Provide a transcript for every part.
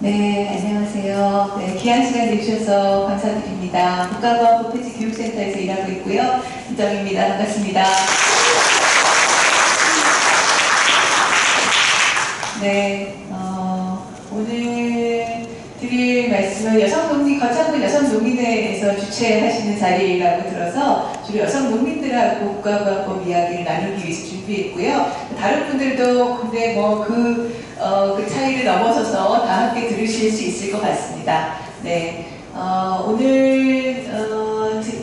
네, 안녕하세요. 네, 귀한 시간 내주셔서 감사드립니다. 국가보안법 폐지 교육센터에서 일하고 있고요. 이정입니다. 반갑습니다. 네, 오늘 드릴 말씀은 거창군 여성농민회에서 주최하시는 자리라고 들어서 주로 여성농민들하고 국가보안법 이야기를 나누기 위해서 준비했고요. 다른 분들도 근데 그 차이를 넘어서서 다 함께 들으실 수 있을 것 같습니다. 네, 오늘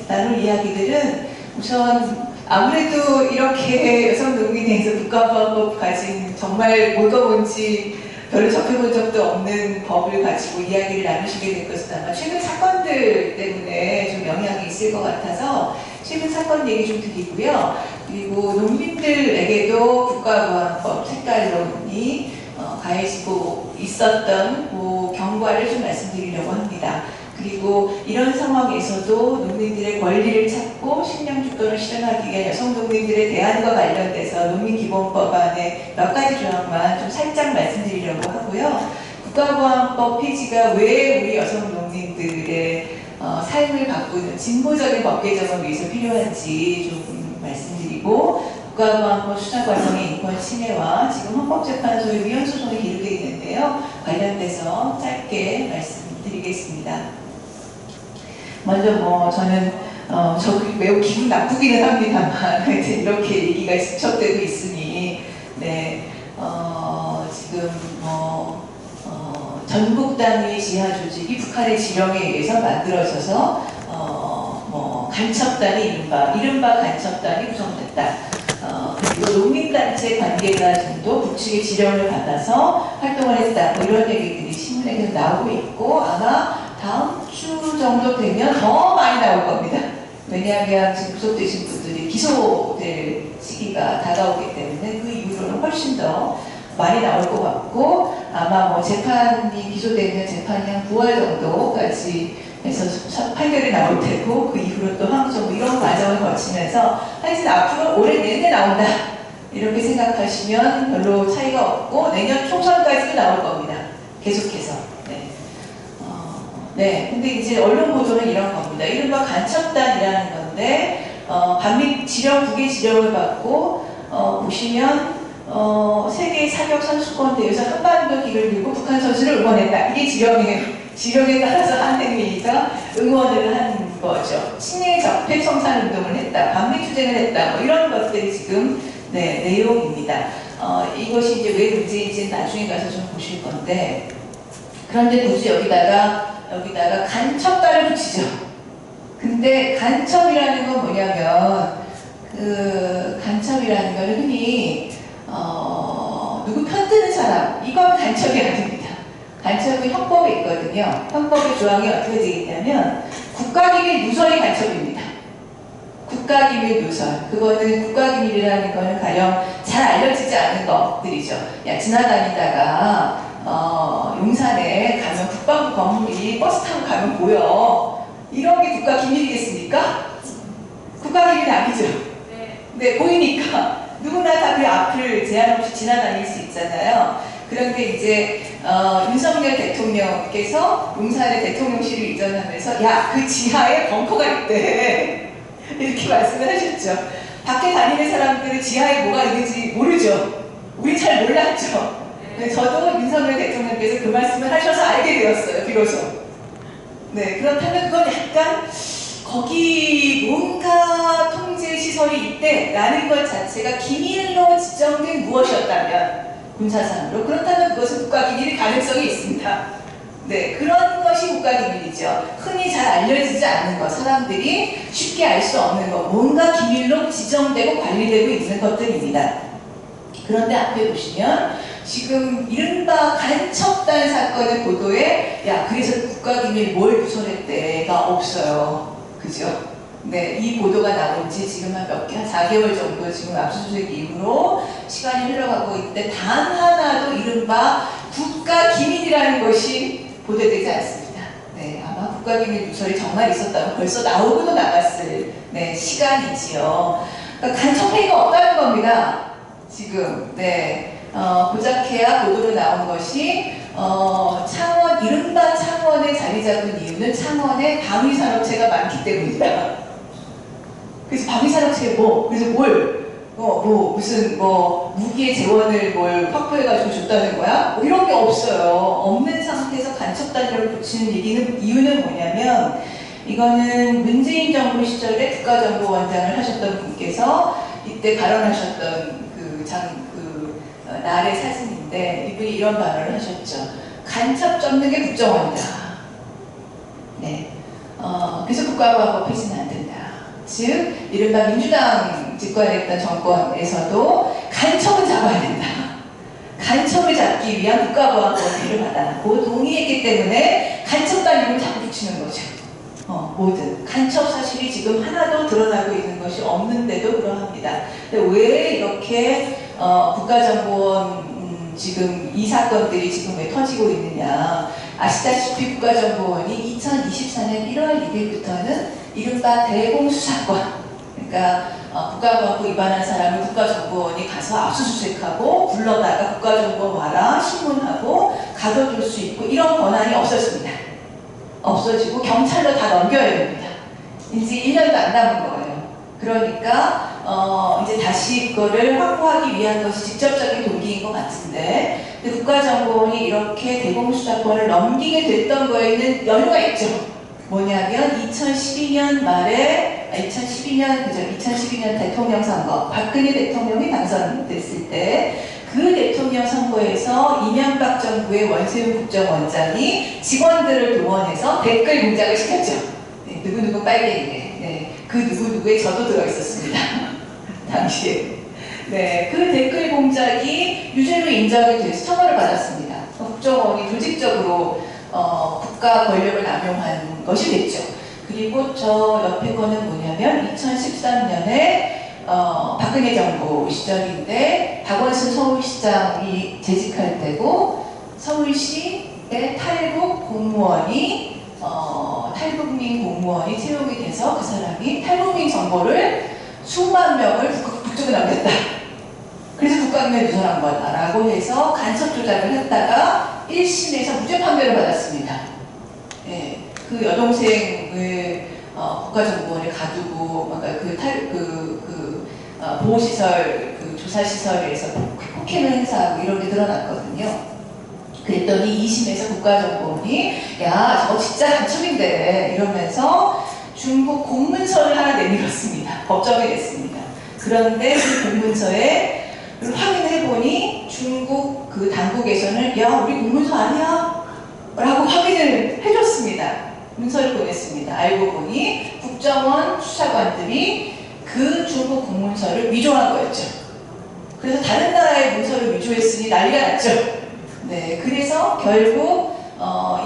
나눌 이야기들은 우선 아무래도 이렇게 여성농민회에서 국가보안법 가진 정말 뭐가 뭔지 별로 접해본 적도 없는 법을 가지고 이야기를 나누시게 될 것은 아마 최근 사건들 때문에 좀 영향이 있을 것 같아서 최근 사건 얘기 좀 드리고요. 그리고 농민들에게도 국가보안법 색깔론이 가해지고 있었던 그 경과를 좀 말씀드리려고 합니다. 그리고 이런 상황에서도 농민들의 권리를 찾고 식량주권을 실현하기 위한 여성농민들의 대안과 관련돼서 농민기본법안의 몇 가지 조항만 좀 살짝 말씀드리려고 하고요. 국가보안법 폐지가 왜 우리 여성농민들의 삶을 바꾸는 진보적인 법 개정을 위해서 필요한지 좀 말씀드리고, 국가보안법 수사 과정의 인권 침해와 지금 헌법재판소의 위헌 소송이 기록되어 있는데요. 관련돼서 짧게 말씀드리겠습니다. 먼저 저는 매우 기분 나쁘기는 합니다만 이렇게 얘기가 수첩되고 있으니 네, 지금 전북단위 지하 조직이 북한의 지령에 의해서 만들어져서 간첩단이 이른바 간첩단이 구성됐다. 그리고 농민단체 관계자 등도 북측의 지령을 받아서 활동을 했다. 이런 얘기들이 신문에 계속 나오고 있고 아마 다음 주 정도 되면 더 많이 나올 겁니다. 왜냐하면 지금 구속되신 분들이 기소될 시기가 다가오기 때문에 그 이후로는 훨씬 더 많이 나올 것 같고 아마 재판이 기소되면 재판이 한 9월 정도까지 해서 판결이 나올 테고 그 이후로 또 항소 이런 과정을 거치면서 하여튼 앞으로 올해 내내 나온다 이렇게 생각하시면 별로 차이가 없고 내년 총선까지도 나올 겁니다. 계속해서. 네, 근데 이제 언론 보도는 이런 겁니다. 이른바 간첩단이라는 건데 북의 지령을 받고 보시면 세계 사격 선수권 대회에서 한반도 길을 들고 북한 선수를 응원했다. 이게 지령에 따라서 한 행위가 응원을 한 거죠. 친일 적폐 청산 운동을 했다. 반미 투쟁을 했다. 이런 것들이 지금 내용입니다. 이것이 이제 왜 문제인지는 나중에 가서 좀 보실 건데 그런데 굳이 여기다가 간첩단을 붙이죠. 근데 간첩이라는 건 뭐냐면 간첩이라는 건 흔히 누구 편드는 사람 이건 간첩이 아닙니다. 간첩은 형법에 있거든요. 형법의 조항이 어떻게 되어 있냐면 국가기밀 누설이 간첩입니다. 국가기밀 누설. 그거는 국가기밀이라는 거는 가령 잘 알려지지 않은 것들이죠. 지나다니다가 용산에 가면 국방부 건물이 버스 타고 가면 보여. 이런 게 국가기밀이겠습니까? 국가기밀이 아니죠. 네, 보이니까 누구나 다 그 앞을 제한 없이 지나다닐 수 있잖아요. 그런데 이제 윤석열 대통령께서 용산에 대통령실을 이전하면서 그 지하에 벙커가 있대. 이렇게 말씀을 하셨죠. 밖에 다니는 사람들은 지하에 뭐가 있는지 모르죠. 우리 잘 몰랐죠. 저도 윤석열 대통령께서 그 말씀을 하셔서 알게 되었어요. 비로소. 네, 그렇다면 그건 약간 거기 뭔가 통제 시설이 있대라는 것 자체가 기밀로 지정된 무엇이었다면 군사상으로 그렇다면 그것은 국가기밀일 가능성이 있습니다. 네, 그런 것이 국가기밀이죠. 흔히 잘 알려지지 않는 것, 사람들이 쉽게 알 수 없는 것, 뭔가 기밀로 지정되고 관리되고 있는 것들입니다. 그런데 앞에 보시면 지금 이른바 간첩단 사건의 보도에 그래서 국가기밀 뭘 누설했대가 없어요. 그죠? 네, 이 보도가 나온 지 지금 한 4개월 정도 지금 압수수색 이후로 시간이 흘러가고 있는데 단 하나도 이른바 국가기밀이라는 것이 보도되지 않습니다. 네, 아마 국가기밀 누설이 정말 있었다면 벌써 나오고도 나갔을 시간이지요. 그러니까 간첩행위가 없다는 겁니다. 지금. 네. 고작해야 보도로 나온 것이 창원, 이른바 창원에 자리 잡은 이유는 창원에 방위산업체가 많기 때문이다. 그래서 방위산업체에 그래서 무슨 무기의 재원을 확보해가지고 줬다는 거야? 이런 게 없어요. 없는 상태에서 간첩 단결을 붙이는 이유는 뭐냐면, 이거는 문재인 정부 시절에 국가정보원장을 하셨던 분께서 이때 발언하셨던 날의 사진인데, 이분이 이런 발언을 하셨죠. 간첩 잡는 게 국정원이다. 네. 그래서 국가보안법 폐지는 안 된다. 즉, 이른바 민주당 집권했던 정권에서도 간첩을 잡아야 된다. 간첩을 잡기 위한 국가보안법을 필요하다고 동의했기 때문에 간첩단 이름을 자꾸 붙이는 거죠. 모든 간첩 사실이 지금 하나도 드러나고 있는 것이 없는데도 그러합니다. 근데 왜 이렇게 국가정보원 지금 이 사건들이 지금 왜 터지고 있느냐? 아시다시피 국가정보원이 2024년 1월 1일부터는 이른바 대공수사권, 그러니까 국가보안법 위반한 사람을 국가정보원이 가서 압수수색하고 불러다가 국가정보원 와라 신문하고 가둬둘 수 있고 이런 권한이 없어집니다. 없어지고 경찰로 다 넘겨야 됩니다. 이제 1년도 안 남은 거예요. 그러니까 이제 다시 그거를 확보하기 위한 것이 직접적인 동기인 것 같은데, 근데 국가정보원이 이렇게 대공수사권을 넘기게 됐던 거에는 연유가 있죠. 뭐냐면 2012년 말에 2012년 대통령 선거, 박근혜 대통령이 당선됐을 때 그 대통령 선거에서 이명박 정부의 원세훈 국정원장이 직원들을 동원해서 댓글 공작을 시켰죠. 네, 누구누구 빨갱이네. 네, 그 누구누구에 저도 들어있었습니다. 당시에. 네, 그 댓글 공작이 유죄로 인정이 돼서 처벌을 받았습니다. 국정원이 조직적으로 국가 권력을 남용한 것이 됐죠. 그리고 저 옆에 거는 뭐냐면 2013년에 박근혜 정부 시절인데 박원순 서울시장이 재직할 때고 서울시의 탈북 공무원이 탈북민 공무원이 채용이 돼서 그 사람이 탈북민 정보를 수만 명을 북쪽에 남겼다. 그래서 국가기밀 누설한 거다라고 해서 간첩 조작을 했다가 1심에서 무죄 판결을 받았습니다. 예, 그 여동생을 국가정보원에 가두고 보호시설, 조사시설에서 폭행을 행사하고 이런 게 드러났거든요. 그랬더니 2심에서 국가정보원이 야, 저거 진짜 간첩인데 이러면서 중국 공문서를 하나 내밀었습니다. 법정에 냈습니다. 그런데 그 공문서에 확인해보니 중국 그 당국에서는 야, 우리 공문서 아니야? 라고 확인을 해줬습니다. 문서를 보냈습니다. 알고 보니 국정원 수사관들이 그 중국 공문서를 위조한 거였죠. 그래서 다른 나라의 문서를 위조했으니 난리가 났죠. 네, 그래서 결국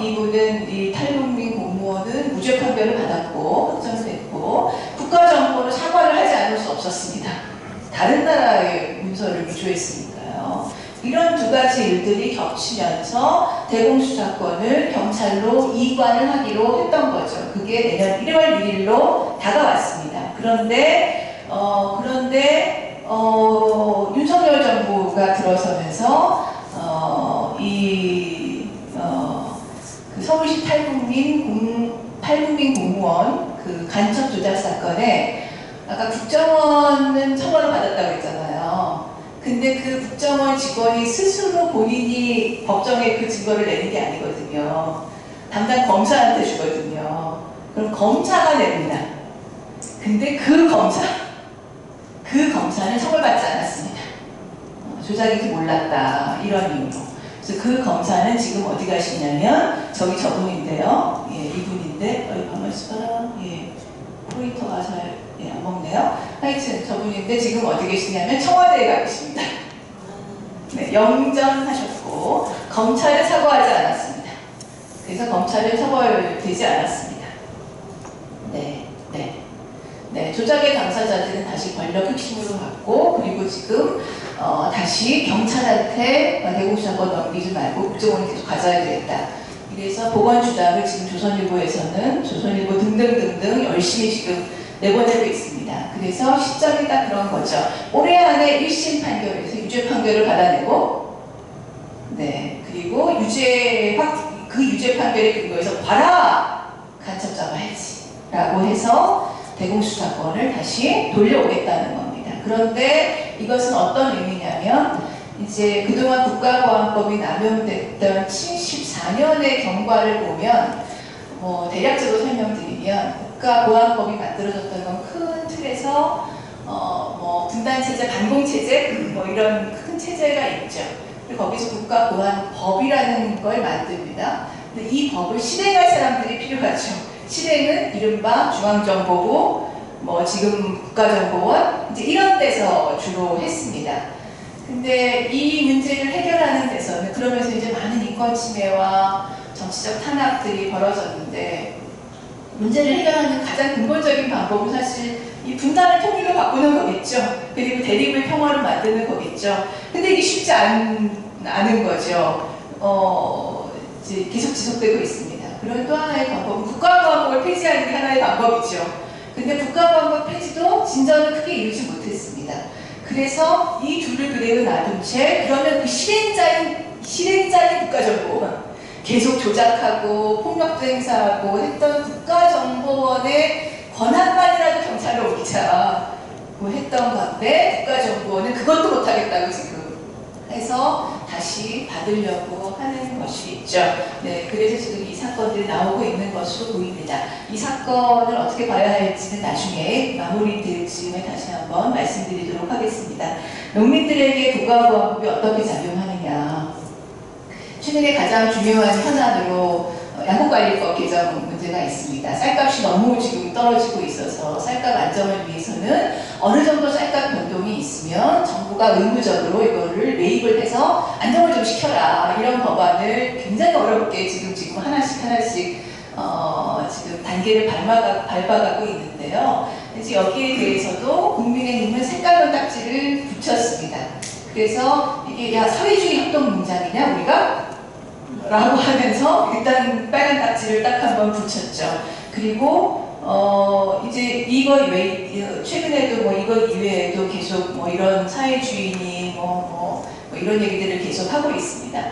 이분은 이 탈북민 공무원은 무죄 판결을 받았고 확정됐고 국가정보로 사과를 하지 않을 수 없었습니다. 다른 나라의 문서를 위조했으니까요. 이런 두 가지 일들이 겹치면서 대공수사권을 경찰로 이관을 하기로 했던 거죠. 그게 내년 1월 1일로 다가왔습니다. 그런데 윤석열 정부가 들어서면서 그 서울시 탈북민 공무원 그 간첩 조작 사건에 아까 국정원은 처벌을 받았다고 했잖아요. 근데 그 국정원 직원이 스스로 본인이 법정에 그 증거를 내는 게 아니거든요. 담당 검사한테 주거든요. 그럼 검사가 냅니다. 근데 그 검사는 처벌받지 않았습니다. 조작인지 몰랐다 이런 이유로. 그래서 그 검사는 지금 어디 가시냐면 저분인데요. 예, 이분인데 가만히 있어봐라. 예, 포인터가 잘 안 먹네요. 하여튼 저분인데 지금 어디 계시냐면 청와대에 가 계십니다. 네, 영전하셨고 검찰에 사과하지 않았습니다. 그래서 검찰은 처벌되지 않았습니다. 네, 조작의 당사자들은 다시 권력 핵심으로 갔고, 그리고 지금 다시 경찰한테 대공수사권 넘기지 말고 국정원이 계속 가져야 되겠다. 그래서 보건 주장을 지금 조선일보에서는 조선일보 등등등등 열심히 지금 내보내고 있습니다. 그래서 시점이 딱 그런 거죠. 올해 안에 1심 판결에서 유죄 판결을 받아내고, 네, 그리고 그 유죄 판결에 근거해서 봐라! 간첩 잡아야지 라고 해서 대공수사권을 다시 돌려오겠다는 겁니다. 그런데 이것은 어떤 의미냐면 이제 그동안 국가보안법이 남용됐던 74년의 경과를 보면 대략적으로 설명드리면 국가보안법이 만들어졌던 건 큰 틀에서 분단체제, 반공체제 이런 큰 체제가 있죠. 그리고 거기서 국가보안법이라는 걸 만듭니다. 근데 이 법을 실행할 사람들이 필요하죠. 실행은 이른바 중앙정보부, 지금 국가정보원 이제 이런 데서 주로 했습니다. 근데 이 문제를 해결하는 데서는 그러면서 이제 많은 인권 침해와 정치적 탄압들이 벌어졌는데 문제를 해결하는 가장 근본적인 방법은 사실 이 분단을 통일로 바꾸는 거겠죠. 그리고 대립을 평화로 만드는 거겠죠. 근데 이게 쉽지 않은 거죠. 이제 계속 지속되고 있습니다. 그런 또 하나의 방법은 국가보안법을 폐지하는 게 하나의 방법이죠. 근데 국가보안법 폐지도 진전을 크게 이루지 못했습니다. 그래서 이 둘을 그대로 놔둔 채 그러면 그 실행자인 국가정보원 계속 조작하고 폭력도 행사하고 했던 국가정보원의 권한만이라도 경찰로 옮기자 했던 건데 국가정보원은 그것도 못하겠다고 지금 해서 다시 받으려고 하는 것이겠죠. 네, 그래서 지금 이 사건들이 나오고 있는 것으로 보입니다. 이 사건을 어떻게 봐야 할지는 나중에 마무리될 즈음에 다시 한번 말씀드리도록 하겠습니다. 농민들에게 국가보안법이 어떻게 작용하느냐. 최근에 가장 중요한 현안으로 양곡관리법 개정 문제가 있습니다. 쌀값이 너무 지금 떨어지고 있어서 쌀값 안정을 위해서는 어느 정도 쌀값 변동이 있으면 정부가 의무적으로 이거를 매입을 해서 안정을 좀 시켜라. 이런 법안을 굉장히 어렵게 지금 하나씩 지금 단계를 밟아가고 있는데요. 그래서 여기에 대해서도 국민의힘은 색깔론 딱지를 붙였습니다. 그래서 이게 사회주의 협동 농장이냐 우리가? 라고 하면서 일단 빨간 딱지를 딱 한번 붙였죠. 그리고 이제 이거 외에 최근에도 이거 이외에도 계속 이런 사회주의니 이런 얘기들을 계속 하고 있습니다.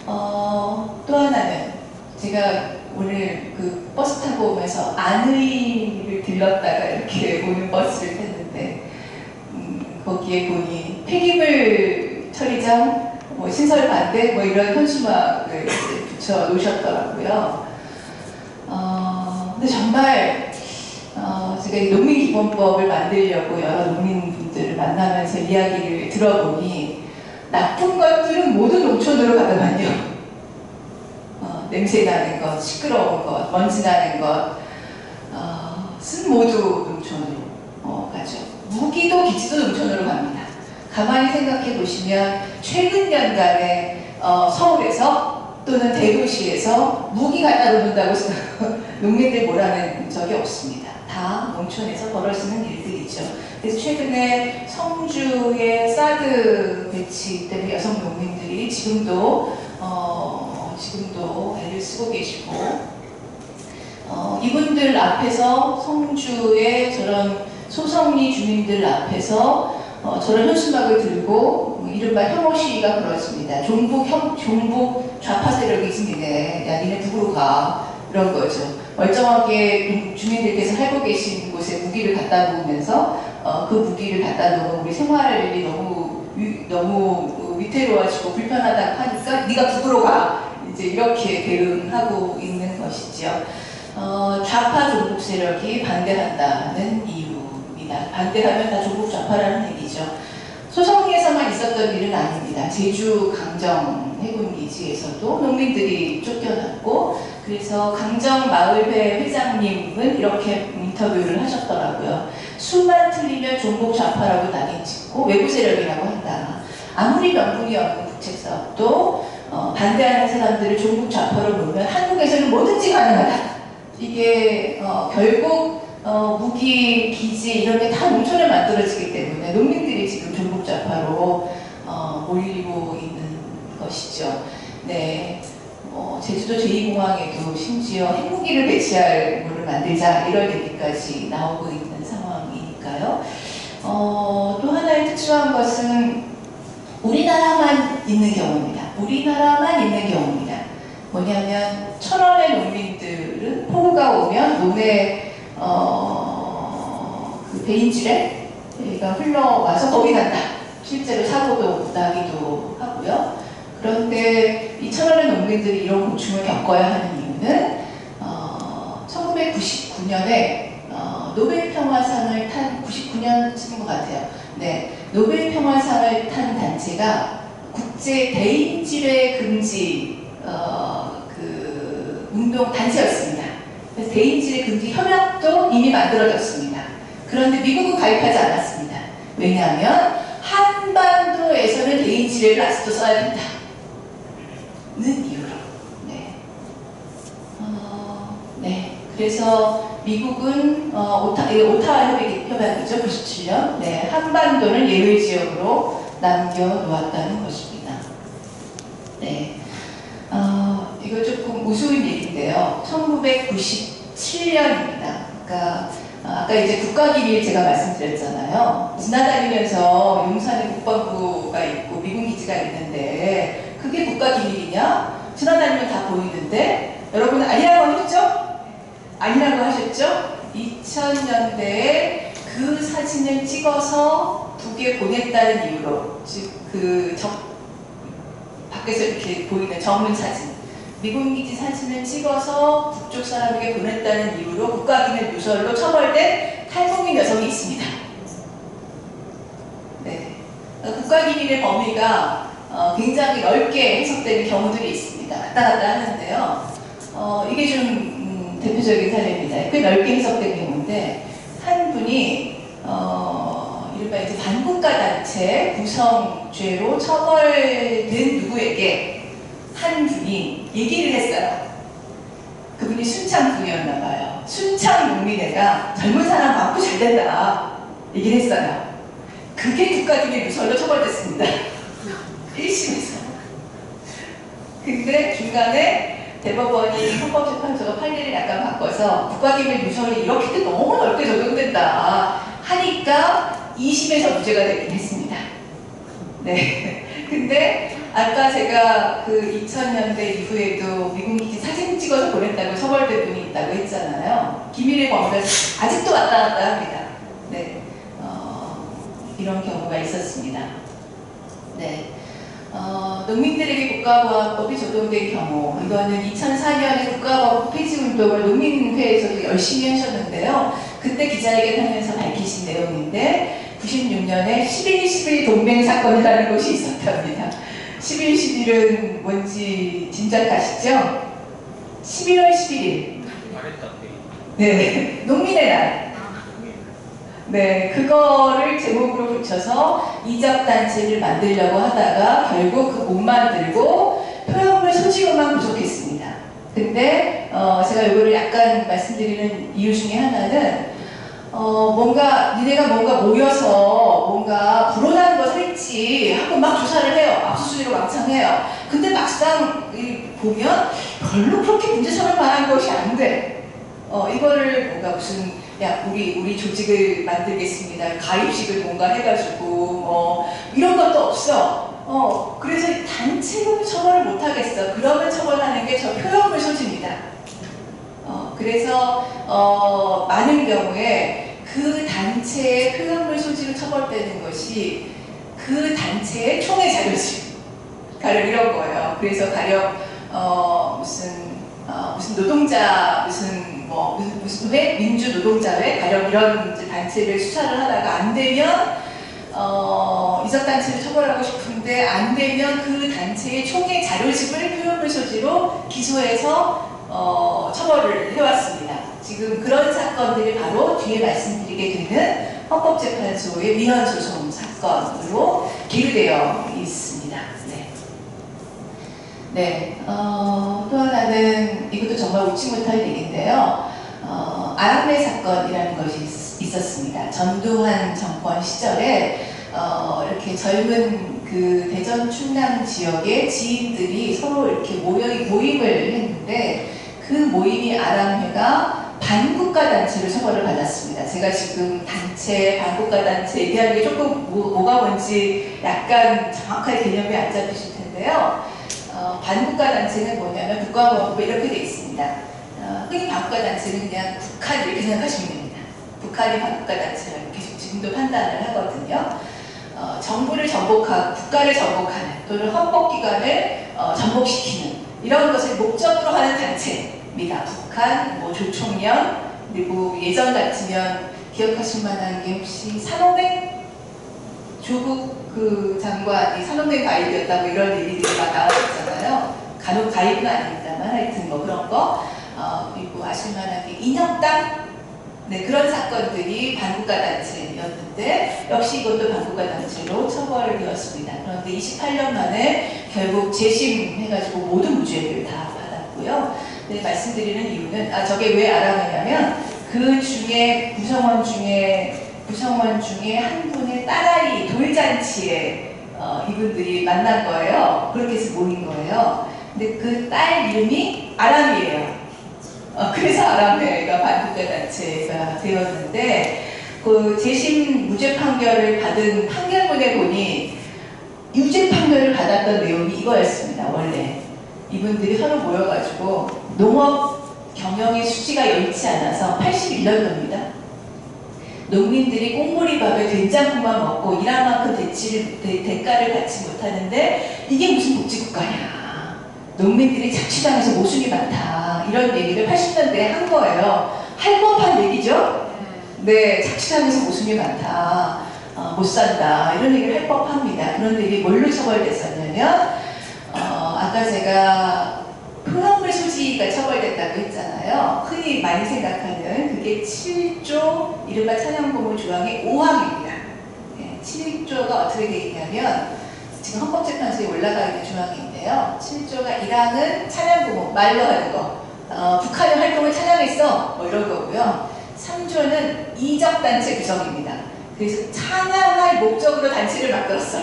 또 하나는 제가 오늘 그 버스 타고 오면서 안의를 들렀다가 이렇게 오는 버스를 탔는데 거기에 보니 폐기물 처리장 시설 반대 이런 현수막을 붙여 놓으셨더라고요. 근데 정말 제가 농민기본법을 만들려고 여러 농민분들을 만나면서 이야기를 들어보니 나쁜 것들은 모두 농촌으로 가더만요. 냄새 나는 것, 시끄러운 것, 먼지 나는 것, 은 모두 농촌으로 가죠. 무기도 기지도 농촌으로 갑니다. 가만히 생각해 보시면 최근 연간에 서울에서 또는 대도시에서 무기 갖다 놓는다고 농민들 뭐라는 적이 없습니다. 다 농촌에서 벌어지는 일들이죠. 그래서 최근에 성주의 사드 배치 때문에 여성 농민들이 지금도 애를 쓰고 계시고 이분들 앞에서 성주의 저런 소성리 주민들 앞에서 저런 현수막을 들고 이른바 혐오 시위가 벌어집니다. 종북 좌파 세력이 있습니다. 야 니네 북으로 가 이런 거죠. 멀쩡하게 주민들께서 살고 계신 곳에 무기를 갖다 놓으면서 그 무기를 갖다 놓으면 우리 생활이 너무 위태로워지고 불편하다고 하니까 네가 북으로 가 이제 이렇게 대응하고 있는 것이죠. 좌파 종북 세력이 반대한다는 이유입니다. 반대하면 다 종북 좌파라는 얘기죠. 소성리에서만 있었던 일은 아닙니다. 제주 강정 해군기지에서도 농민들이 쫓겨났고 그래서 강정마을회 회장님은 이렇게 인터뷰를 하셨더라고요. 수만 틀리면 종북 좌파라고 낙인 찍고 외부 세력이라고 한다. 아무리 명분이 없는 국책사업도 반대하는 사람들을 종북 좌파로 놓으면 한국에서는 뭐든지 가능하다. 이게 결국 무기, 기지 이런 게 다 농촌에 만들어지기 때문에 농민들이 지금 종북 좌파로 몰리고 있는 것이죠. 네, 제주도 제2공항에도 심지어 핵무기를 배치할 물을 만들자 이런 얘기까지 나오고 있는 상황이니까요. 또 하나의 특수한 것은 우리나라만 있는 경우입니다. 우리나라만 있는 경우입니다. 뭐냐면 천안의 농민들은 폭우가 오면 논에 그 배인지레가 흘러와서 거기 간다. 실제로 사고도 나기도 하고요. 그런데 이 천안의 농민들이 이런 고충을 겪어야 하는 이유는 1999년에 노벨 평화상을 탄 99년쯤인 것 같아요. 네, 노벨 평화상을 탄 단체가 국제 대인지뢰 금지 그 운동 단체였습니다. 그래서 대인지뢰 금지 협약도 이미 만들어졌습니다. 그런데 미국은 가입하지 않았습니다. 왜냐하면 한반도에서는 대인지뢰를 아직도 써야 된다는 이유로. 네. 네. 그래서 미국은 오타와 협약이죠. 97년. 네. 한반도를 예외 지역으로 남겨놓았다는 것입니다. 네. 이거 조금 우스운 얘기인데요. 1997년입니다. 그러니까 아까 이제 국가기밀 제가 말씀드렸잖아요. 지나다니면서 용산에 국방부가 있고 미군 기지가 있는데 그게 국가기밀이냐? 지나다니면 다 보이는데 여러분 아니라고 하셨죠? 아니라고 하셨죠? 2000년대에 그 사진을 찍어서 북에 보냈다는 이유로 즉 밖에서 이렇게 보이는 정문 사진 미군 기지 사진을 찍어서 북쪽 사람에게 보냈다는 이유로 국가기밀 누설로 처벌된 탈북민 여성이 있습니다. 네. 국가기밀의 범위가 굉장히 넓게 해석되는 경우들이 있습니다. 왔다 갔다 하는데요. 이게 좀 대표적인 사례입니다. 꽤 넓게 해석된 경우인데 한 분이 이른바 이제 반국가 단체 구성죄로 처벌된 누구에게 한 분이 얘기를 했어요. 그분이 순창 분이었나 봐요. 순창 농민회가 젊은 사람 많고 잘 된다 얘기를 했어요. 그게 국가기밀 누설로 처벌됐습니다. 1심에서. 근데 중간에 대법원이 헌법재판소가 판례를 약간 바꿔서 국가기밀 누설이 이렇게 너무 넓게 적용된다 하니까 2심에서 무죄가 되긴 했습니다. 네. 근데 아까 제가 그 2000년대 이후에도 미군 기지 사진 찍어서 보냈다고 처벌된 분이 있다고 했잖아요. 기밀의 범위가 아직도 왔다 갔다 합니다. 네. 이런 경우가 있었습니다. 네. 농민들에게 국가보안법이 적용된 경우 이거는 2004년에 국가보안법 폐지 운동을 농민회에서도 열심히 하셨는데요. 그때 기자회견 하면서 밝히신 내용인데 96년에 11.11 동맹 사건이라는 것이 있었답니다. 11.11은 뭔지 짐작하시죠? 11월 11일. 네, 농민의 날. 네, 그거를 제목으로 붙여서 이적단체를 만들려고 하다가 결국 그 못 만들고 표현물 소지료만 부족했습니다. 근데 제가 이거를 약간 말씀드리는 이유 중에 하나는 니네가 뭔가 모여서 뭔가 불온한 것을 했지 하고 막 조사를 해요. 압수수색을 왕창 해요. 근데 막상 보면 별로 그렇게 문제 삼을 만한 것이 안 돼. 이거를 뭔가 무슨 우리 조직을 만들겠습니다. 가입식을 뭔가 해가지고 이런 것도 없어. 그래서 단체로 처벌을 못하겠어. 그러면 처벌하는 게 저 표현물 소지입니다. 그래서 많은 경우에 그 단체의 표현물 소지로 처벌되는 것이 그 단체의 총의 자료지. 가령 이런 거예요. 그래서 가령 무슨 노동자 무슨 회 민주 노동자회 가령 이런 단체를 수사를 하다가 안 되면 이적 단체를 처벌하고 싶은데 안 되면 그 단체의 총의 자료집을 표현물 소지로 기소해서 처벌을 해왔습니다. 지금 그런 사건들이 바로 뒤에 말씀드리게 되는 헌법재판소의 위헌소송 사건으로 기류되어 있습니다. 네, 또 하나는 이것도 정말 웃지 못할 얘기인데요. 아람레 사건이라는 것이 있었습니다. 전두환 정권 시절에 이렇게 젊은 그 대전 충남 지역의 지인들이 서로 이렇게 모임을 했는데 그 모임이 아람회가 반국가 단체로 처벌을 받았습니다. 제가 지금 단체, 반국가 단체 얘기하는 게 조금 뭐가 뭔지 약간 정확하게 개념이 안 잡히실 텐데요. 반국가 단체는 뭐냐면 국가보안법에 이렇게 돼 있습니다. 흔히 반국가 단체는 그냥 북한 이렇게 생각하시면 됩니다. 북한이 반국가 단체라고 이렇게 지금도 판단을 하거든요. 정부를 전복하고 국가를 전복하는 또는 헌법기관을 전복시키는 이런 것을 목적으로 하는 단체입니다. 북한, 뭐 조총련, 그리고 예전 같으면 기억하실 만한 게 혹시 산호맹? 조국 그 장관이 산호맹 가입이었다고 이런 얘기들이 막 나왔었잖아요. 간혹 가입은 아닙니다만 하여튼 뭐 그런 거. 그리고 아실 만한 게 인혁당? 네, 그런 사건들이 반국가 단체였는데 역시 이것도 반국가 단체로 처벌을 되었습니다. 그런데 28년 만에 결국 재심해가지고 모든 무죄를 다 받았고요. 네, 말씀드리는 이유는 저게 왜 알아내냐면 그 중에 구성원 중에 한 분의 딸아이 돌잔치에 이분들이 만난 거예요. 그렇게 해서 모인 거예요. 근데 그 딸 이름이 아람이에요. 그래서 아람회가 반국가 단체가 되었는데 그 재심 무죄 판결을 받은 판결문에 보니 유죄 판결을 받았던 내용이 이거였습니다. 원래 이분들이 서로 모여가지고 농업 경영의 수지가 여의치 않아서 81년도입니다. 농민들이 꽁보리밥에 된장국만 먹고 일한 만큼 대가를 받지 못하는데 이게 무슨 복지국가냐. 농민들이 착취당해서 모순이 많다. 이런 얘기를 80년대에 한 거예요. 할 법한 얘기죠? 네, 착취당해서 모순이 많다. 못 산다. 이런 얘기를 할 법합니다. 그런데 이게 뭘로 처벌됐었냐면 아까 제가 흑암물 소지가 처벌됐다고 했잖아요. 흔히 많이 생각하는 그게 7조 이른바 찬양고무 조항의 5항입니다. 7조가 어떻게 되어 있냐면 지금 헌법재판소에 올라가 있는 조항인데요. 7조가 1항은 찬양고무, 말로 하는 거. 북한의 활동을 찬양했어. 뭐 이런 거고요. 3조는 이적단체 구성입니다. 그래서 찬양할 목적으로 단체를 만들었어.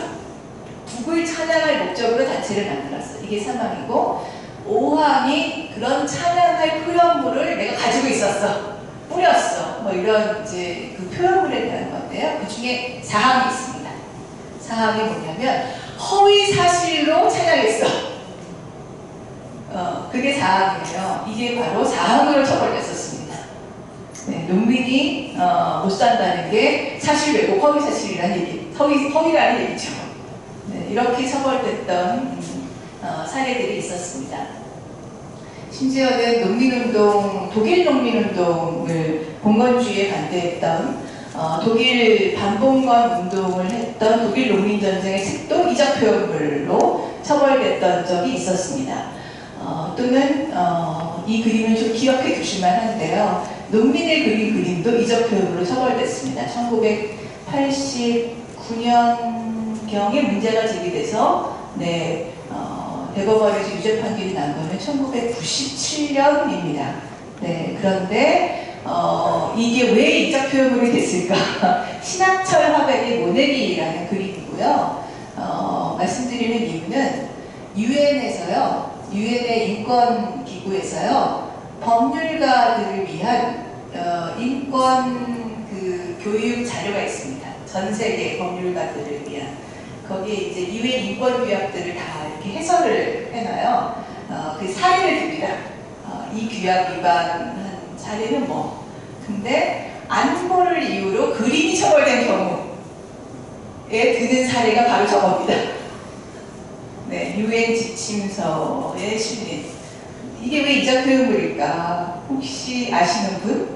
북을 찬양할 목적으로 단체를 만들었어. 이게 3항이고 5항이 그런 찬양할 표현물을 내가 가지고 있었어. 뿌렸어. 뭐 이런 이제 그 표현물에 대한 건데요. 그 중에 4항이 있습니다. 4항이 뭐냐면 허위 사실로 찬양했어. 그게 4항이에요. 이게 바로 4항으로 처벌됐었습니다. 네, 농민이 못 산다는 게 사실 왜곡 허위 사실이라는 얘기, 허위라는 얘기죠. 네, 이렇게 처벌됐던 사례들이 있었습니다. 심지어는 농민운동, 독일 농민운동을 봉건주의에 반대했던 독일 반봉건 운동을 했던 독일 농민전쟁의 책도 이적 표현물로 처벌됐던 적이 있었습니다. 또는 이 그림은 좀 기억해 두실 만한데요. 농민을 그린 그림도 이적 표현물로 처벌됐습니다. 1989년경에 문제가 제기돼서 네, 대법원에서 유죄 판결이 난 거는 1997년입니다. 네, 그런데 이게 왜 이적 표현물이 됐을까? 신학철 화백의 모네리라는 그림이고요. 말씀드리는 이유는 유엔에서요, 유엔의 인권기구에서요, 법률가들을 위한 인권 그 교육 자료가 있습니다. 전 세계 법률가들을 위한. 거기에 이제 유엔 인권규약들을 다 이렇게 해설을 해놔요. 그 사례를 듭니다. 이 규약 위반한 사례는 뭐. 근데 안보를 이유로 그림이 처벌된 경우에 드는 사례가 바로 저겁니다. 네, 유엔 지침서에 실린. 이게 왜 이적 표현물일까? 혹시 아시는 분?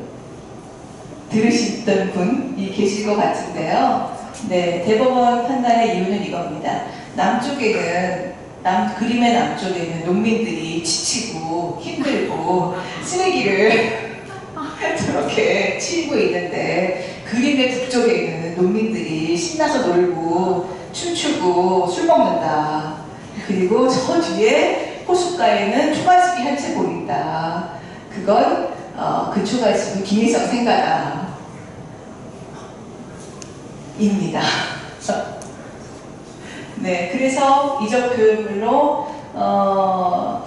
들으셨던 분이 계실 것 같은데요. 네, 대법원 판단의 이유는 이겁니다. 그림의 남쪽에는 농민들이 지치고 힘들고 쓰레기를 저렇게 치우고 있는데 그림의 북쪽에 있는 농민들이 신나서 놀고 춤추고 술 먹는다. 그리고 저 뒤에 호숫가에는 초가집이 한 채 보인다. 그건 그 초가집은 김일성 생가다. 입니다. 네, 그래서 이적 표현물로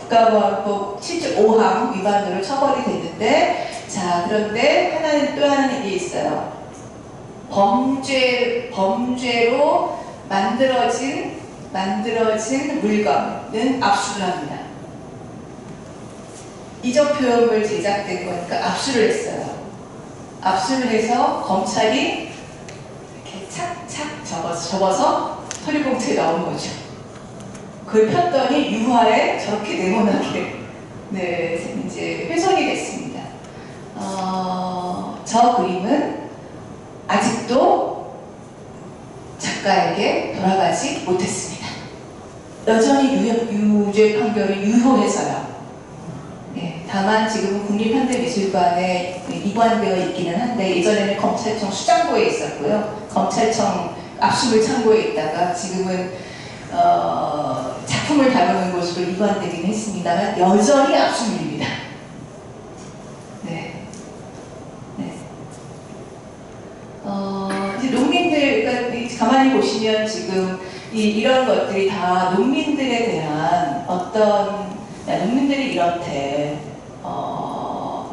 국가보안법 7조 5항 위반으로 처벌이 됐는데, 자, 그런데 또 하나는 이게 있어요. 범죄로 만들어진 만들어진 물건은 압수를 합니다. 이적 표현물 제작된 거니까 압수를 했어요. 압수를 해서 검찰이 이렇게 착착 접어서 서류봉투에 넣은 거죠. 그걸 폈더니 유화에 저렇게 네모나게 네, 이제 훼손이 됐습니다. 저 그림은 아직도 작가에게 돌아가지 못했습니다. 여전히 유죄 판결이 유효해서요. 네, 다만 지금은 국립현대미술관에 이관되어 있기는 한데 예전에는 검찰청 수장고에 있었고요. 검찰청 압수물 창고에 있다가 지금은 작품을 다루는 곳으로 이관되긴 했습니다만 여전히 압수물입니다. 네. 네. 이제 농민들, 그러니까 가만히 보시면 지금 이런 것들이 다 농민들에 대한 어떤, 야, 농민들이 이렇대,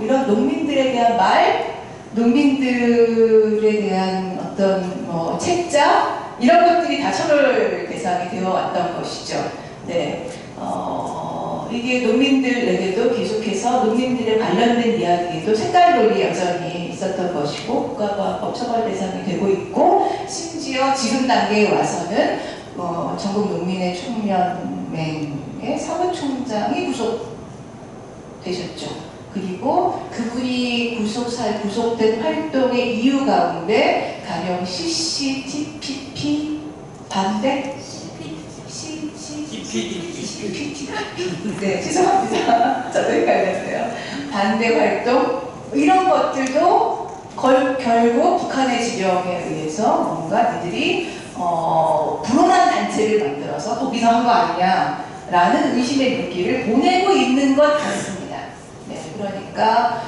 이런 농민들에 대한 말, 농민들에 대한 어떤 뭐 책자, 이런 것들이 다 처벌 대상이 되어 왔던 것이죠. 네. 이게 농민들에게도 계속해서 농민들에 관련된 이야기에도 색깔론이 여전히 있었던 것이고 국가과학법 처벌 대상이 되고 있고 심지어 지금 단계에 와서는 전국 농민의 총연맹의 사무총장이 구속되셨죠. 그리고 그분이 구속된 활동의 이유 가운데 가령 CCTPP 반대? 네, 죄송합니다. 저도 헷갈렸어요. 반대 활동 이런 것들도 결국 북한의 지령에 의해서 뭔가 이들이 불온한 단체를 만들어서 거기서 한 거 아니냐라는 의심의 물기를 보내고 있는 것 같습니다. 네, 그러니까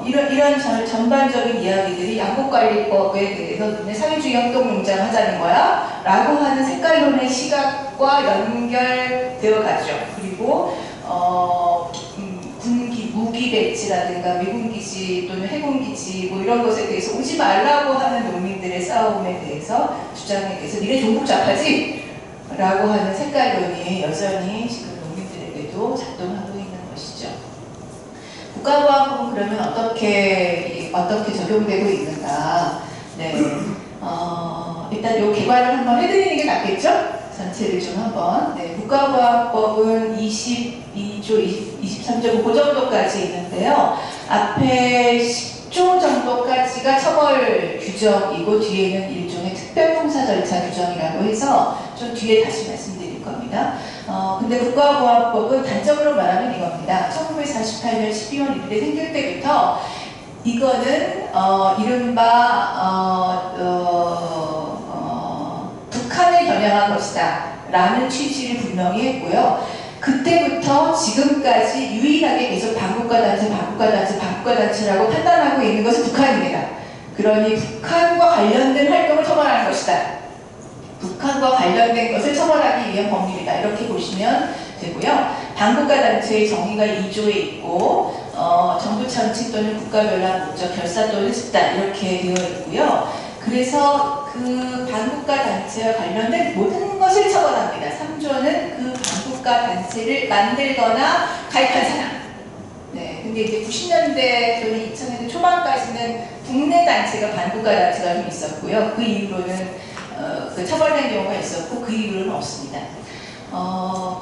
이런 전반적인 이야기들이 양곡관리법에 대해서 너네 사회주의 협동농장 하자는 거야? 라고 하는 색깔론의 시각과 연결되어 가죠. 그리고 무기 배치라든가 미군기지 또는 해군기지 뭐 이런 것에 대해서 오지 말라고 하는 농민들의 싸움에 대해서 주장에 대해서 니네 종북자파지? 라고 하는 색깔론이 여전히 지금 농민들에게도 작동하고 있는 것이죠. 국가보안법은 그러면 어떻게 적용되고 있는가? 네. 일단 요 개괄을 한번 해드리는 게 낫겠죠? 전체를 좀 한번. 네. 국가보안법은 22조, 23조 그 정도까지 있는데요. 앞에 10조 정도까지가 처벌 규정이고 뒤에는 일종의 특별통사 절차 규정이라고 해서 좀 뒤에 다시 말씀드릴 겁니다. 근데 국가보안법은 단적으로 말하면 이겁니다. 1948년 12월 1일에 생길 때부터 이거는 이른바 북한을 겨냥한 것이다 라는 취지를 분명히 했고요. 그때부터 지금까지 유일하게 계속 반국가단체라고 판단하고 있는 것은 북한입니다. 그러니 북한과 관련된 활동을 처벌하는 것이다. 북한과 관련된 것을 처벌하기 위한 법률이다. 이렇게 보시면 되고요. 반국가단체의 정의가 2조에 있고 정부 참칭 또는 국가별난 목적, 결사 또는 집단 이렇게 되어 있고요. 그래서 그 반국가 단체와 관련된 모든 것을 처벌합니다. 3조는 그 반국가 단체를 만들거나 가입한 사람. 네, 근데 이제 90년대 또는 2000년대 초반까지는 국내 단체가 반국가 단체가 좀 있었고요. 그 이후로는 처벌된 경우가 있었고 그 이후로는 없습니다.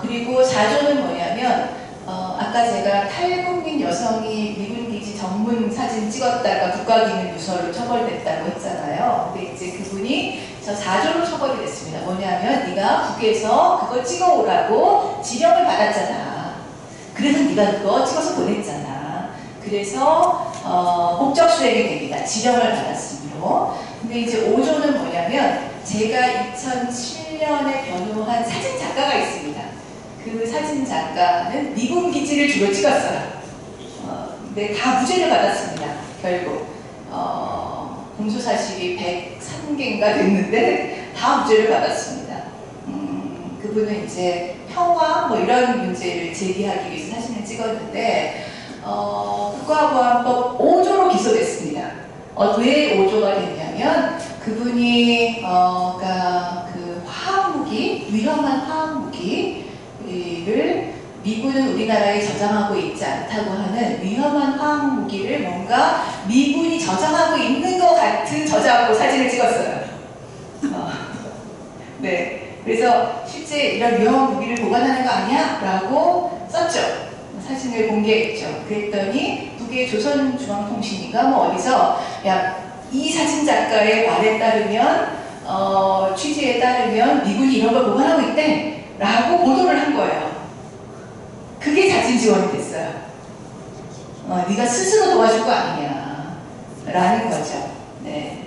그리고 4조는 뭐냐면 아까 제가 탈북민 여성이 미군기지 전문 사진 찍었다가 국가기밀누설로 처벌됐다고 했잖아요. 근데 이제 그분이 저 4조로 처벌이 됐습니다. 뭐냐면 네가 북에서 그거 찍어오라고 지령을 받았잖아. 그래서 네가 그거 찍어서 보냈잖아. 그래서 목적 수행이 됩니다. 지령을 받았으므로. 근데 이제 5조는 뭐냐면 제가 2007년에 변호한 사진 작가가 있습니다. 그 사진 작가는 미군 기지를 주로 찍었어요. 근데 다 무죄를 받았습니다. 결국 공소 사실이 103개인가 됐는데 다 무죄를 받았습니다. 그분은 이제 평화 뭐 이런 문제를 제기하기 위해서 사진을 찍었는데 국가보안법 5조로 기소됐습니다. 왜 5조가 됐냐면 그분이 그러니까 그 화학무기 무기, 위험한 화학 무기를 미군은 우리나라에 저장하고 있지 않다고 하는 위험한 화학 무기를 뭔가 미군이 저장하고 있는 것 같은 저장하고 사진을 찍었어요. 네, 그래서 실제 이런 위험한 무기를 보관하는 거 아니야? 라고 썼죠. 사진을 공개했죠. 그랬더니 북의 조선중앙통신인가 뭐 어디서 야, 이 사진 작가의 말에 따르면 취재에 따르면 미군이 이런 걸 보관하고 있대 라고 보도를 한 거예요. 그게 자진 지원이 됐어요. 네가 스스로 도와줄 거 아니냐 라는 거죠. 네.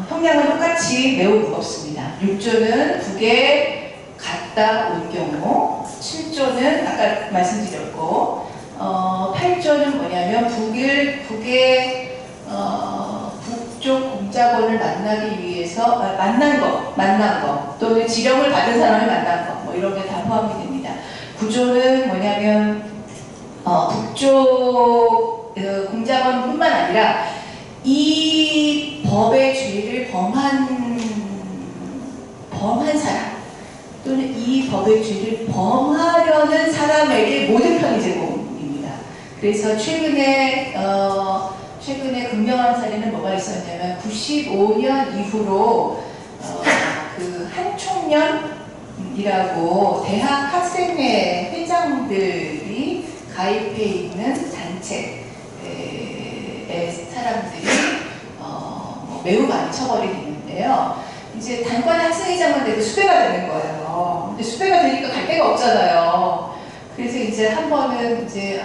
형량은 똑같이 매우 무겁습니다. 6조는 북에 갔다 온 경우, 7조는 아까 말씀드렸고, 8조는 뭐냐면 북의 북쪽 공작원을 만나기 위해서 만난 거 또는 지령을 받은 사람을 만난 거 뭐 이런 게 다 포함이 됩니다. 9조는 뭐냐면 북쪽 공작원뿐만 아니라 이 법의 죄를 범한 사람 또는 이 법의 죄를 범하려는 사람에게 모든 편의 제공입니다. 그래서 최근에 극명한 사례는 뭐가 있었냐면 95년 이후로 그 한총련이라고 대학 학생회 회장들이 가입해 있는 단체의 사람들이 매우 많이 처벌이 되는데요. 이제 단과는 학생회장만 돼도 수배가 되는 거예요. 근데 수배가 되니까 갈 데가 없잖아요. 그래서 이제 한 번은 이제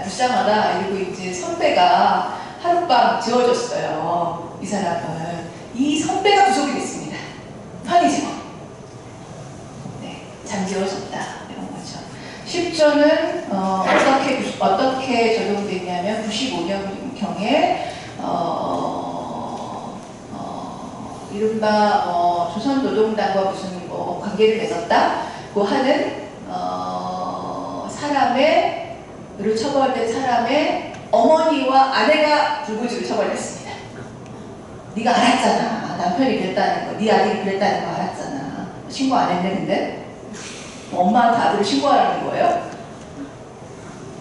불쌍하다 이러고 이제 선배가 하룻밤 지워줬어요. 이 사람을. 이 선배가 구속이 됐습니다. 편의직원. 네, 잠재워줬다 이런 거죠. 10조는 어떻게 적용되냐면 95년경에 이른바 조선노동당과 무슨 관계를 맺었다고 하는 사람으로 처벌된 사람의 어머니와 아내가 불구지로 처벌됐습니다. 네가 알았잖아. 남편이 그랬다는 거. 네 아들이 그랬다는 거 알았잖아. 신고 안 했네 근데? 엄마한테 아들을 신고하라는 거예요?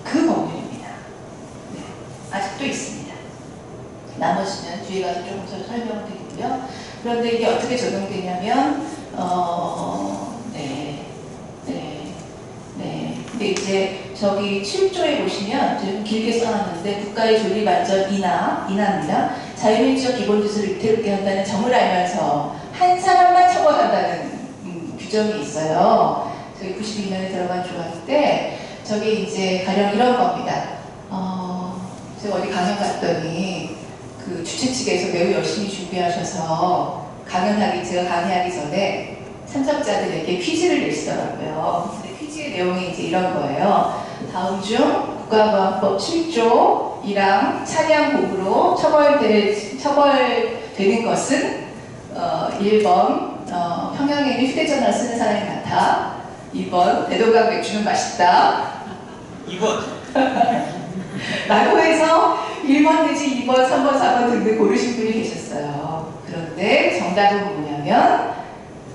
그 법률입니다. 네, 아직도 있습니다. 나머지는 뒤에 가서 조금 더 설명드리고요. 그런데 이게 어떻게 적용되냐면 근데 이제 저기 7조에 보시면 좀 길게 써놨는데 국가의 존립 안전 인하입니다. 자유민주적 기본질서를 위태롭게 한다는 점을 알면서 한 사람만 처벌한다는 규정이 있어요. 저기 92년에 들어간 조항 때 저기 이제 가령 이런 겁니다. 제가 어디 강연 갔더니 그 주최 측에서 매우 열심히 준비하셔서 제가 강의하기 전에 참석자들에게 퀴즈를 내시더라고요. 근데 퀴즈의 내용이 이제 이런 거예요. 다음 중 국가보안법 7조 1항 차량복으로 처벌되는 것은 1번 평양에는 휴대전화를 쓰는 사람이 많다. 2번 대동강 맥주는 맛있다. 2번 라고 해서 1번 내지 2번, 3번, 4번 등등 고르신 분이 계셨어요. 그런데 정답은 뭐냐면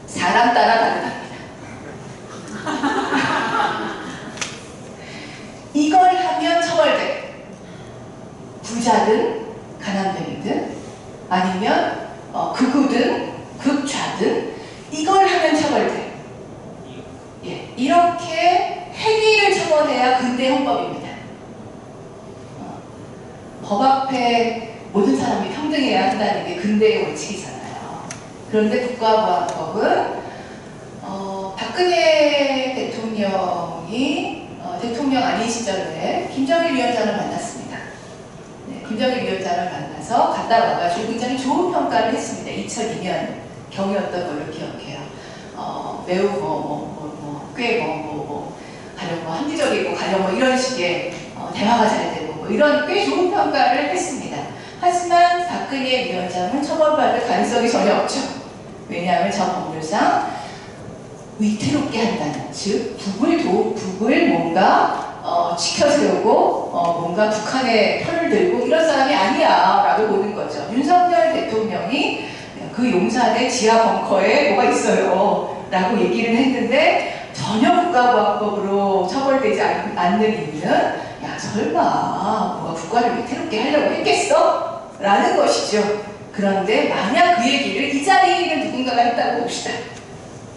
사람 따라 다르답니다. 이걸 하면 처벌돼. 부자든 가난뱅이든 아니면 극우든 극좌든 이걸 하면 처벌돼. 예, 이렇게 행위를 처벌해야 근대 헌법입니다. 법 앞에 모든 사람이 평등해야 한다는 게 근대의 원칙이잖아요. 그런데 국가보안법은 박근혜 대통령이 대통령 아닌 시절에 김정일 위원장을 만났습니다. 네, 김정일 위원장을 만나서 갔다 와가지고 굉장히 좋은 평가를 했습니다. 2002년 경이었던 걸로 기억해요. 매우 가령 합리적이고 가령 이런 식의 대화가 잘 되고 이런 꽤 좋은 평가를 했습니다. 하지만 박근혜 위원장은 처벌받을 가능성이 전혀 없죠. 왜냐하면 저 법률상 위태롭게 한다는, 즉 북을 뭔가 지켜세우고 뭔가 북한의 편을 들고 이런 사람이 아니야 라고 보는 거죠. 윤석열 대통령이 그 용산의 지하 벙커에 뭐가 있어요 라고 얘기를 했는데 전혀 국가보안법으로 처벌되지 않는 이유는 야 설마 뭐가 국가를 위태롭게 하려고 했겠어? 라는 것이죠. 그런데 만약 그 얘기를 이 자리에 있는 누군가가 했다고 봅시다.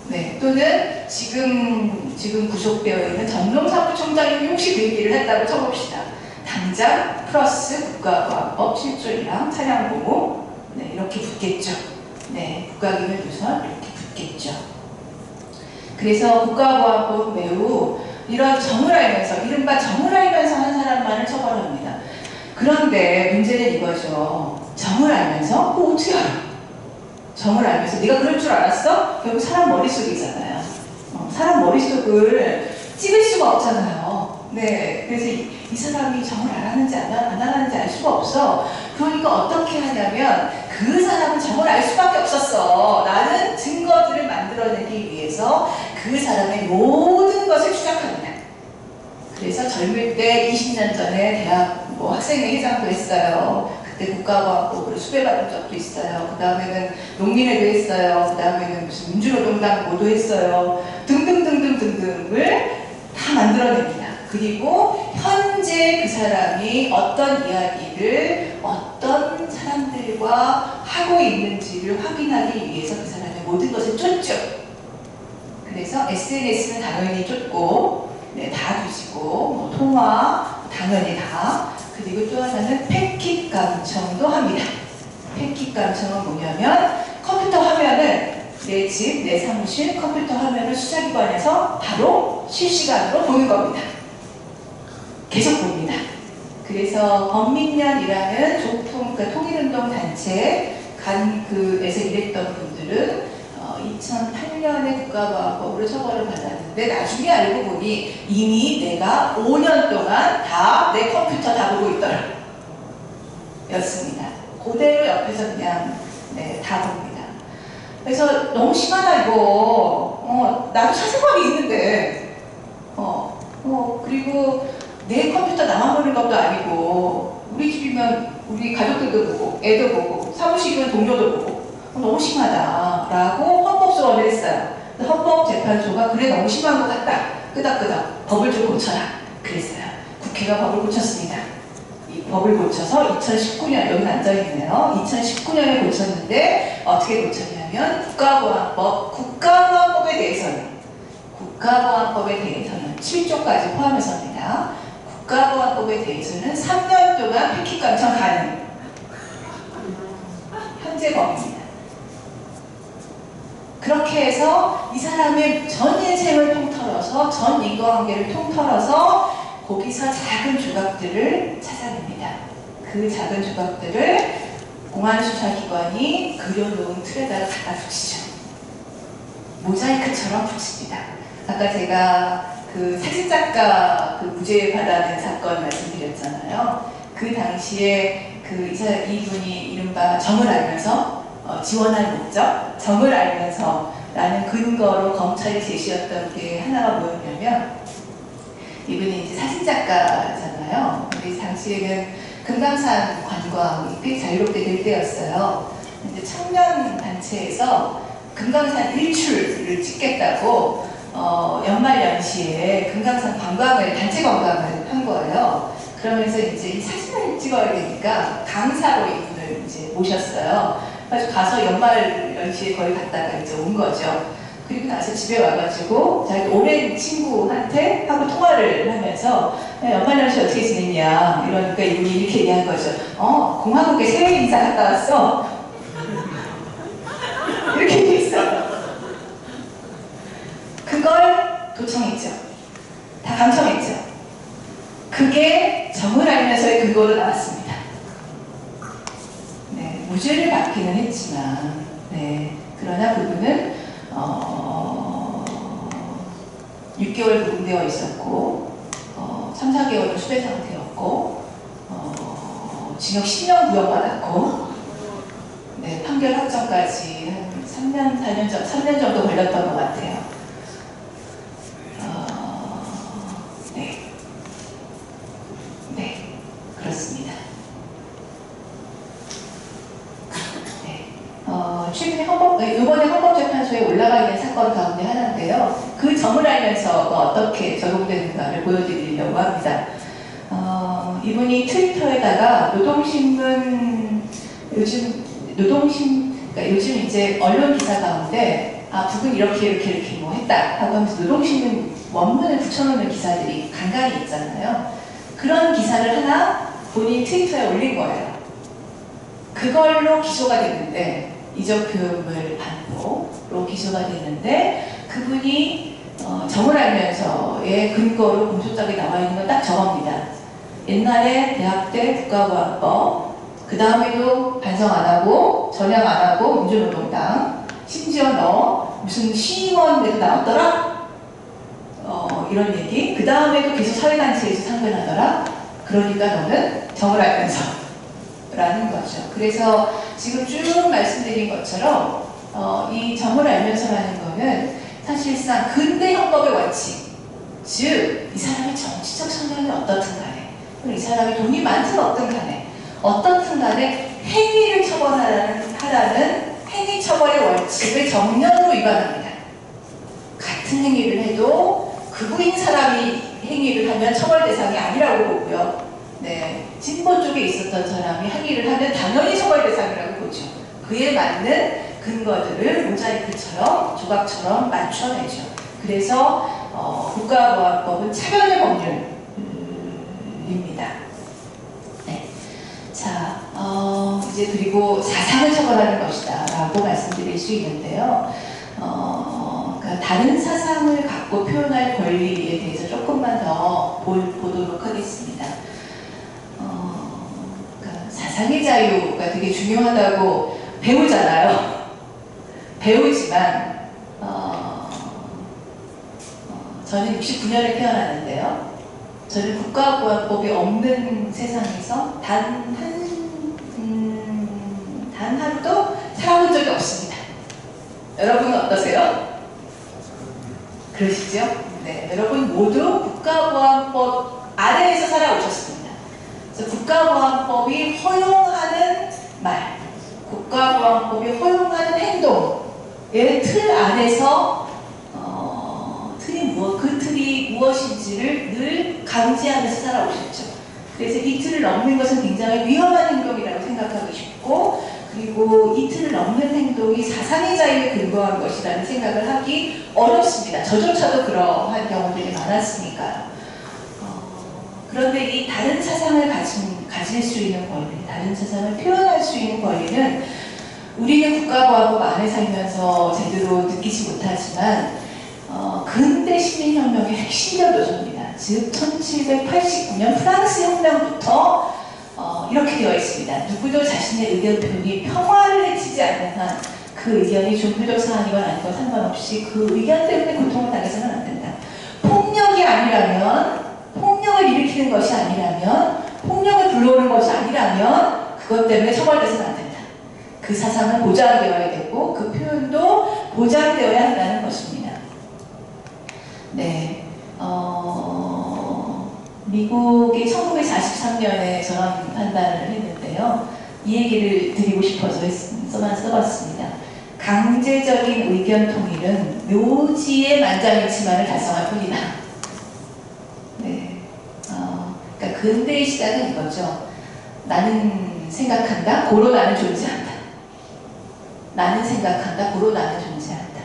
네, 또는 지금 구속되어 있는 전동 사무총장이 혹시 그 얘기를 했다고 쳐봅시다. 당장 플러스 국가보안법 7조 1항 차량보호 네, 이렇게 붙겠죠. 네, 국가기밀 누설 이렇게 붙겠죠. 그래서 국가보안법은 매우 이런 정을 알면서 이른바 정을 알면서 한 사람만을 처벌합니다. 그런데 문제는 이거죠. 정을 알면서 그거 어떻게 알아? 정을 알면서 네가 그럴 줄 알았어? 결국 사람 머릿속이잖아요. 사람 머릿속을 찍을 수가 없잖아요. 네, 그래서 이 사람이 정을 알았는지 안 알았는지 알 수가 없어. 그러니까 어떻게 하냐면 그 사람은 정을 알 수밖에 없었어 라는 증거들을 만들어내기 위해서 그 사람의 모든 것을 추적합니다. 그래서 젊을 때 20년 전에 대학 학생회 회장도 했어요. 그때 국가보안법으로 수배받은 적도 있어요. 그 다음에는 농민회도 했어요. 그 다음에는 무슨 민주노동당 모도했어요. 등등등등등등을 다 만들어냅니다. 그리고 현재 그 사람이 어떤 이야기를 어떤 사람들과 하고 있는지를 확인하기 위해서 그 사람의 모든 것을 쫓죠. 그래서 SNS는 당연히 쫓고 네, 다 뒤지고 통화 당연히 다 그리고 또 하나는 패킷 감청도 합니다. 패킷 감청은 뭐냐면 컴퓨터 화면을 내 집, 내 사무실 컴퓨터 화면을 수사기관에서 바로 실시간으로 보는 겁니다. 계속 봅니다. 그래서 범민련이라는 조풍, 그러니까 통일운동 단체 에서 일했던 분들은 2008년에 국가보안법으로 처벌을 받았는데 나중에 알고 보니 이미 내가 5년 동안 다 내 컴퓨터 다 보고 있더라 였습니다. 그대로 옆에서 그냥 네, 다 봅니다. 그래서 너무 심하다 이거 나도 사생활이 있는데 그리고 내 컴퓨터 나만 보는 것도 아니고 우리 집이면 우리 가족들도 보고 애도 보고 사무실이면 동료도 보고 너무 심하다라고 헌법소원을 했어요. 헌법재판소가 그래 너무 심한 것 같다. 끄덕끄덕 법을 좀 고쳐라. 그랬어요. 국회가 법을 고쳤습니다. 이 법을 고쳐서 2019년 여기 앉아있네요. 2019년에 고쳤는데 어떻게 고쳤냐면 국가보안법에 대해서는 7조까지 포함해서입니다. 국가보안법에 대해서는 3년 동안 패킷 감청 가능. 현재 법입니다. 그렇게 해서 이 사람의 전 인생을 통틀어서 전 인과관계를 통틀어서 거기서 작은 조각들을 찾아냅니다. 그 작은 조각들을 공안수사기관이 그려놓은 틀에다가 갖다 붙이죠. 모자이크처럼 붙입니다. 아까 제가 그 사진작가 그 무죄 받아낸 사건 말씀드렸잖아요. 그 당시에 이분이 이른바 정을 알면서 지원할 목적, 정을 알면서 라는 근거로 검찰이 제시했던 게 하나가 뭐였냐면 이분이 이제 사진작가잖아요. 근데 당시에는 금강산 관광이 꽤 자유롭게 될 때였어요. 근데 청년단체에서 금강산 일출을 찍겠다고 연말연시에 금강산 단체 관광을 한 거예요. 그러면서 이제 이 사진을 찍어야 되니까 강사로 이분을 이제 모셨어요. 그래서 가서 연말연시에 거의 갔다가 이제 온 거죠. 그리고 나서 집에 와가지고 자기 오랜 친구한테 하고 통화를 하면서 연말연시 어떻게 지냈냐 이러니까 이분이 이렇게 얘기한 거죠. 공화국에 새해 인사 갔다 왔어. 이렇게 얘기했어요. 그걸 도청했죠. 다 감청했죠. 그게 정을 알면서의 근거로 나왔습니다. 네, 무죄를 받기는 했지만, 네, 그러나 그분은 6개월 구금되어 있었고, 3, 4개월은 수배 상태였고, 징역 10년 구형받았고, 네, 판결 확정까지 한 3년 정도 걸렸던 것 같아요. 네, 그렇습니다. 네, 최근 재판소에 올라가 있는 사건 가운데 하나인데요. 그 점을 알면서가 어떻게 적용되는가를 보여드리려고 합니다. 이분이 트위터에다가 노동신문, 그러니까 요즘 이제 언론 기사 가운데 북은 이렇게 뭐 했다 하고 하면서 노동신문 원문을 붙여놓는 기사들이 간간히 있잖아요. 그런 기사를 하나 본인 트위터에 올린 거예요. 그걸로 기소가 됐는데, 이적 교육을 반포로 기소가 됐는데, 그분이 점을 알면서의 근거로 공소장에 나와 있는 건 딱 저겁니다. 옛날에 대학 때 국가보안법, 그 다음에도 반성 안 하고 전향 안 하고 민주노동당, 심지어 너 무슨 시의원에도 나왔더라? 이런 얘기. 그 다음에도 계속 사회단체에서 상변하더라? 그러니까 너는 점을 알면서 라는 거죠. 그래서 지금 쭉 말씀드린 것처럼 이 점을 알면서라는 거는 사실상 근대 헌법의 원칙, 즉 이 사람의 정치적 성향이 어떻든 간에, 이 사람이 돈이 많든 없든 간에, 어떻든 간에 행위를 처벌하라는 행위 처벌의 원칙을 정면으로 위반합니다. 같은 행위를 해도 극우인 사람이 행위를 하면 처벌 대상이 아니라고 보고요. 네, 진보 쪽에 있었던 사람이 행위를 하면 당연히 처벌 대상이라고 보죠. 그에 맞는 근거들을 모자이크처럼 조각처럼 맞춰내죠. 그래서 국가보안법은 차별의 법률입니다. 네. 자, 이제 그리고 사상을 처벌하는 것이다 라고 말씀드릴 수 있는데요. 그러니까 다른 사상을 갖고 표현할 권리에 대해서 조금만 더 보도록 하겠습니다. 그러니까 사상의 자유가 되게 중요하다고 배우잖아요. 배우지만 저는 69년에 태어났는데요. 저는 국가보안법이 없는 세상에서 단 하루도 살아본 적이 없습니다. 여러분은 어떠세요? 그러시죠? 네, 여러분 모두 국가보안법 아래에서 살아오셨습니다. 그래서 국가보안법이 허용하는 말, 국가보안법이 허용하는 행동의 틀 안에서 그 틀이 무엇인지를 늘 감지하면서 살아오셨죠. 그래서 이 틀을 넘는 것은 굉장히 위험한 행동이라고 생각하고 싶고, 그리고 이 틀을 넘는 행동이 사상의 자유에 근거한 것이라는 생각을 하기 어렵습니다. 저조차도 그러한 경우들이 많았으니까요. 그런데 이 다른 사상을 가질 수 있는 권리, 다른 사상을 표현할 수 있는 권리는 우리는 국가보안법 안에 살면서 제대로 느끼지 못하지만 근대 시민혁명의 핵심적 요소입니다. 즉 1789년 프랑스 혁명부터 이렇게 되어 있습니다. 누구도 자신의 의견 표현이 평화를 해치지 않는 한 그 의견이 종교적 사안이건 아니건 상관없이 그 의견 때문에 고통을 당해서는 안 된다. 폭력이 아니라면, 폭력을 일으키는 것이 아니라면, 폭력을 불러오는 것이 아니라면 그것 때문에 처벌돼서는 안 된다. 그 사상은 보장되어야 되고 그 표현도 보장되어야 한다는 것입니다. 네, 미국이 1943년에 저런 판단을 했는데요. 이 얘기를 드리고 싶어서 써봤습니다. 강제적인 의견 통일은 묘지의 만장일치만을 달성할 뿐이다. 네, 그러니까 근대의 시작은 이거죠. 나는 생각한다, 고로 나는 존재한다. 나는 생각한다, 고로 나는 존재한다.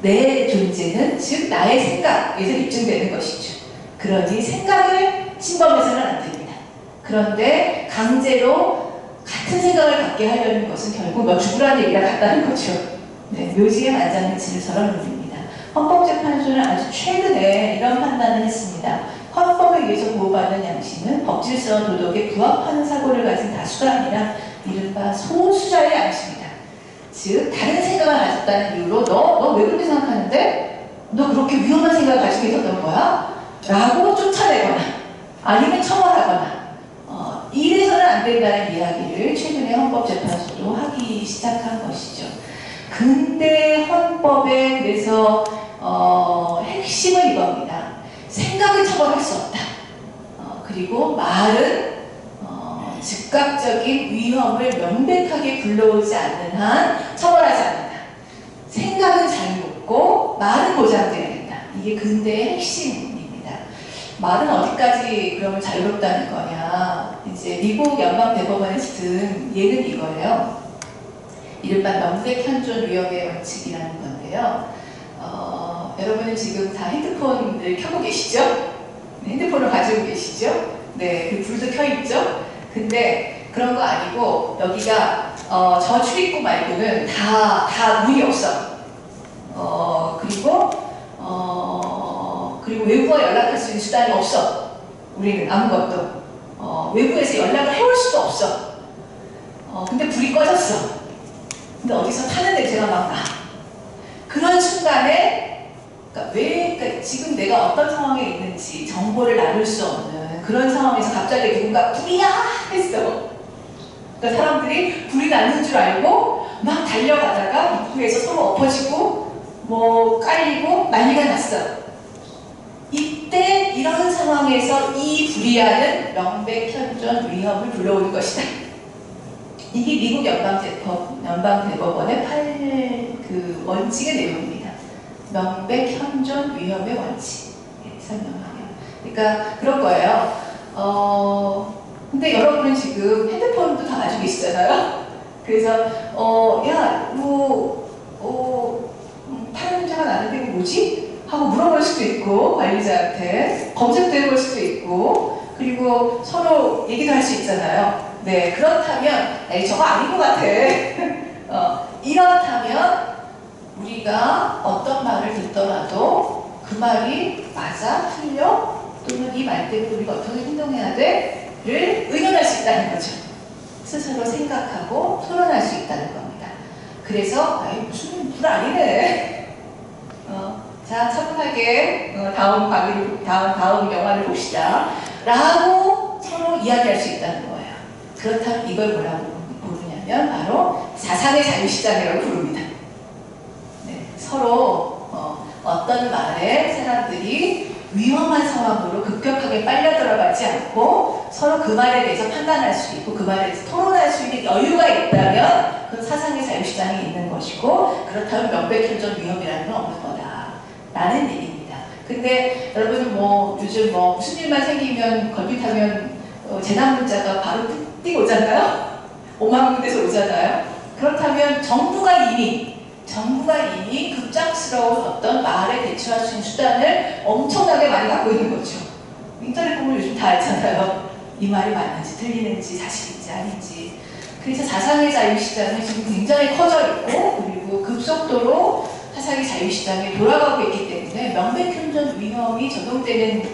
내 존재는 즉 나의 생각에서 입증되는 것이죠. 그러니 생각을 침범해서는 안 됩니다. 그런데 강제로 같은 생각을 갖게 하려는 것은 결국 너 죽으라는 얘기가 같다는 거죠. 네, 묘지의 만장일치를 설명드립니다. 헌법재판소는 아주 최근에 이런 판단을 했습니다. 헌법에 의해서 보호받는 양심은 법질서와 도덕에 부합하는 사고를 가진 다수가 아니라 이른바 소수자의 양심이다. 즉 다른 생각을 가졌다는 이유로 너 왜 그렇게 생각하는데? 너 그렇게 위험한 생각을 가지고 있었던 거야? 라고 쫓아내거나 아니면 처벌하거나 이래서는 안 된다는 이야기를 최근에 헌법재판소도 하기 시작한 것이죠. 근대 헌법의 그래서 핵심은 이겁니다. 생각을 처벌할 수 없다. 그리고 말은 즉각적인 위험을 명백하게 불러오지 않는 한 처벌하지 않는다. 생각은 자유롭고 말은 보장돼야 된다. 이게 근대의 핵심입니다. 말은 어디까지 그러면 자유롭다는 거냐. 이제 미국 연방대법원에서 든 예는 이거예요. 이른바 명백현존 위협의 원칙이라는 건데요. 여러분은 지금 다 핸드폰을 켜고 계시죠? 네, 핸드폰을 가지고 계시죠? 네, 그 불도 켜 있죠? 근데 그런 거 아니고 여기가 저 출입구 말고는 다 문이 없어. 그리고 외부와 연락할 수 있는 수단이 없어. 우리는 아무것도 외부에서 연락을 해올 수도 없어. 근데 불이 꺼졌어. 근데 어디서 타는 냄새가 막 나. 그런 순간에 그러니까 지금 내가 어떤 상황에 있는지 정보를 나눌 수 없는 그런 상황에서 갑자기 누군가 불이야! 했어. 그러니까 사람들이 불이 났는 줄 알고 막 달려가다가 입구에서 서로 엎어지고 뭐 깔리고 난리가 났어. 이때 이런 상황에서 이 불이야는 명백현존 위협을 불러오는 것이다. 이게 미국 연방대법원의 그 원칙의 내용입니다. 명백현존 위협의 원칙. 설명하면. 그러니까 그런 거예요. 근데 여러분은 지금 핸드폰도 다 가지고 계시잖아요. 그래서 파란 냄새가 나는데 이거 뭐지? 하고 물어볼 수도 있고 관리자한테 검색도 해볼 수도 있고 그리고 서로 얘기도 할 수 있잖아요. 네, 그렇다면 저거 아닌 것 같아. 이렇다면 우리가 어떤 말을 듣더라도 그 말이 맞아? 틀려? 또는 이 말 때문에 우리가 어떻게 행동해야 돼? 를 의논할 수 있다는 거죠. 스스로 생각하고 토론할 수 있다는 겁니다. 그래서 무슨 불 아니네. 자, 차분하게 다음 영화를 봅시다. 라고 서로 이야기할 수 있다는 거예요. 그렇다면 이걸 뭐라고 부르냐면 바로 사상의 자유시장이라고 부릅니다. 네, 서로 어떤 말에 사람들이 위험한 상황으로 급격하게 빨려 들어가지 않고 서로 그 말에 대해서 판단할 수 있고 그 말에 대해서 토론할 수 있는 여유가 있다면 그건 사상의 자유시장이 있는 것이고 그렇다면 명백현존 위협이라는 건 없는 거다 라는 얘기입니다. 근데 여러분 요즘 무슨 일만 생기면 걸핏하면 재난 문자가 바로 띄고 오잖아요? 5만 군데서 오잖아요? 그렇다면 정부가 이미 급작스러운 어떤 말에 대처할 수 있는 수단을 엄청나게 많이 갖고 있는 거죠. 인터넷 보면 요즘 다 알잖아요. 이 말이 맞는지 틀리는지 사실인지 아닌지. 그래서 사상의 자유시장이 지금 굉장히 커져 있고 그리고 급속도로 사상의 자유시장에 돌아가고 있기 때문에 명백현존 위험이 적용되는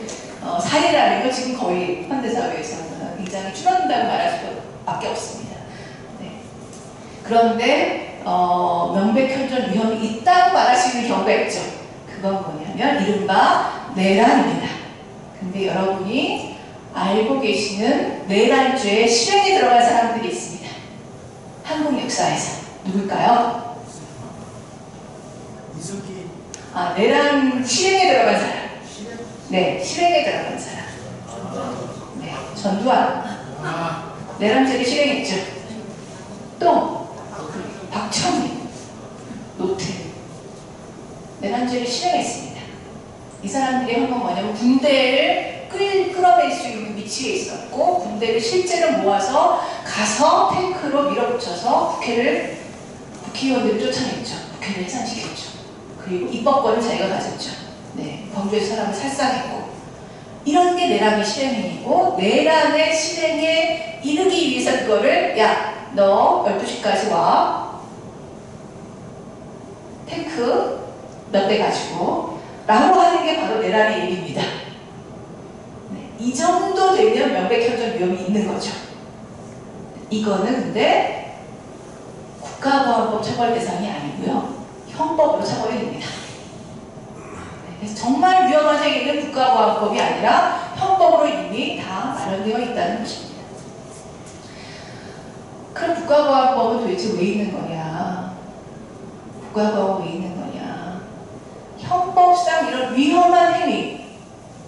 사례라는 건 지금 거의 현대사회에서는 굉장히 줄어든다고 말할 수밖에 없습니다. 네. 그런데 명백현존 위험이 있다고 말할 수 있는 경우가 있죠. 그건 뭐냐면 이른바 내란입니다. 근데 여러분이 알고 계시는 내란죄의 실행에 들어간 사람들이 있습니다. 한국 역사에서. 누굴까요? 이석기. 내란 실행에 들어간 사람. 네, 실행에 들어간 사람. 네, 전두환. 내란죄를 실행했죠. 또 박정희, 노태우. 내란죄를 실행했습니다. 이 사람들이 한 건 뭐냐면 군대를 끌어낼 수 있는 위치에 있었고 군대를 실제로 모아서 가서 탱크로 밀어붙여서 국회의원들을 쫓아냈죠. 국회를 해산시켰죠. 그리고 입법권을 자기가 가졌죠. 네, 범죄의 사람을 살상했고 이런 게 내란의 실행이고 내란의 실행에 이르기 위해서 그거를 너 12시까지 와. 탱크 몇 대 가지고 라고 하는 게 바로 내란의 일입니다. 네, 이 정도 되면 명백현존 위험이 있는 거죠. 이거는 근데 국가보안법 처벌 대상이 아니고요. 형법으로 처벌이 됩니다. 네, 그래서 정말 위험한 행위는 국가보안법이 아니라 형법으로 이미 다 마련되어 있다는 것입니다. 그럼 국가보안법은 도대체 왜 있는 거냐? 국가보안법이 왜 있는 거냐? 형법상 이런 위험한 행위,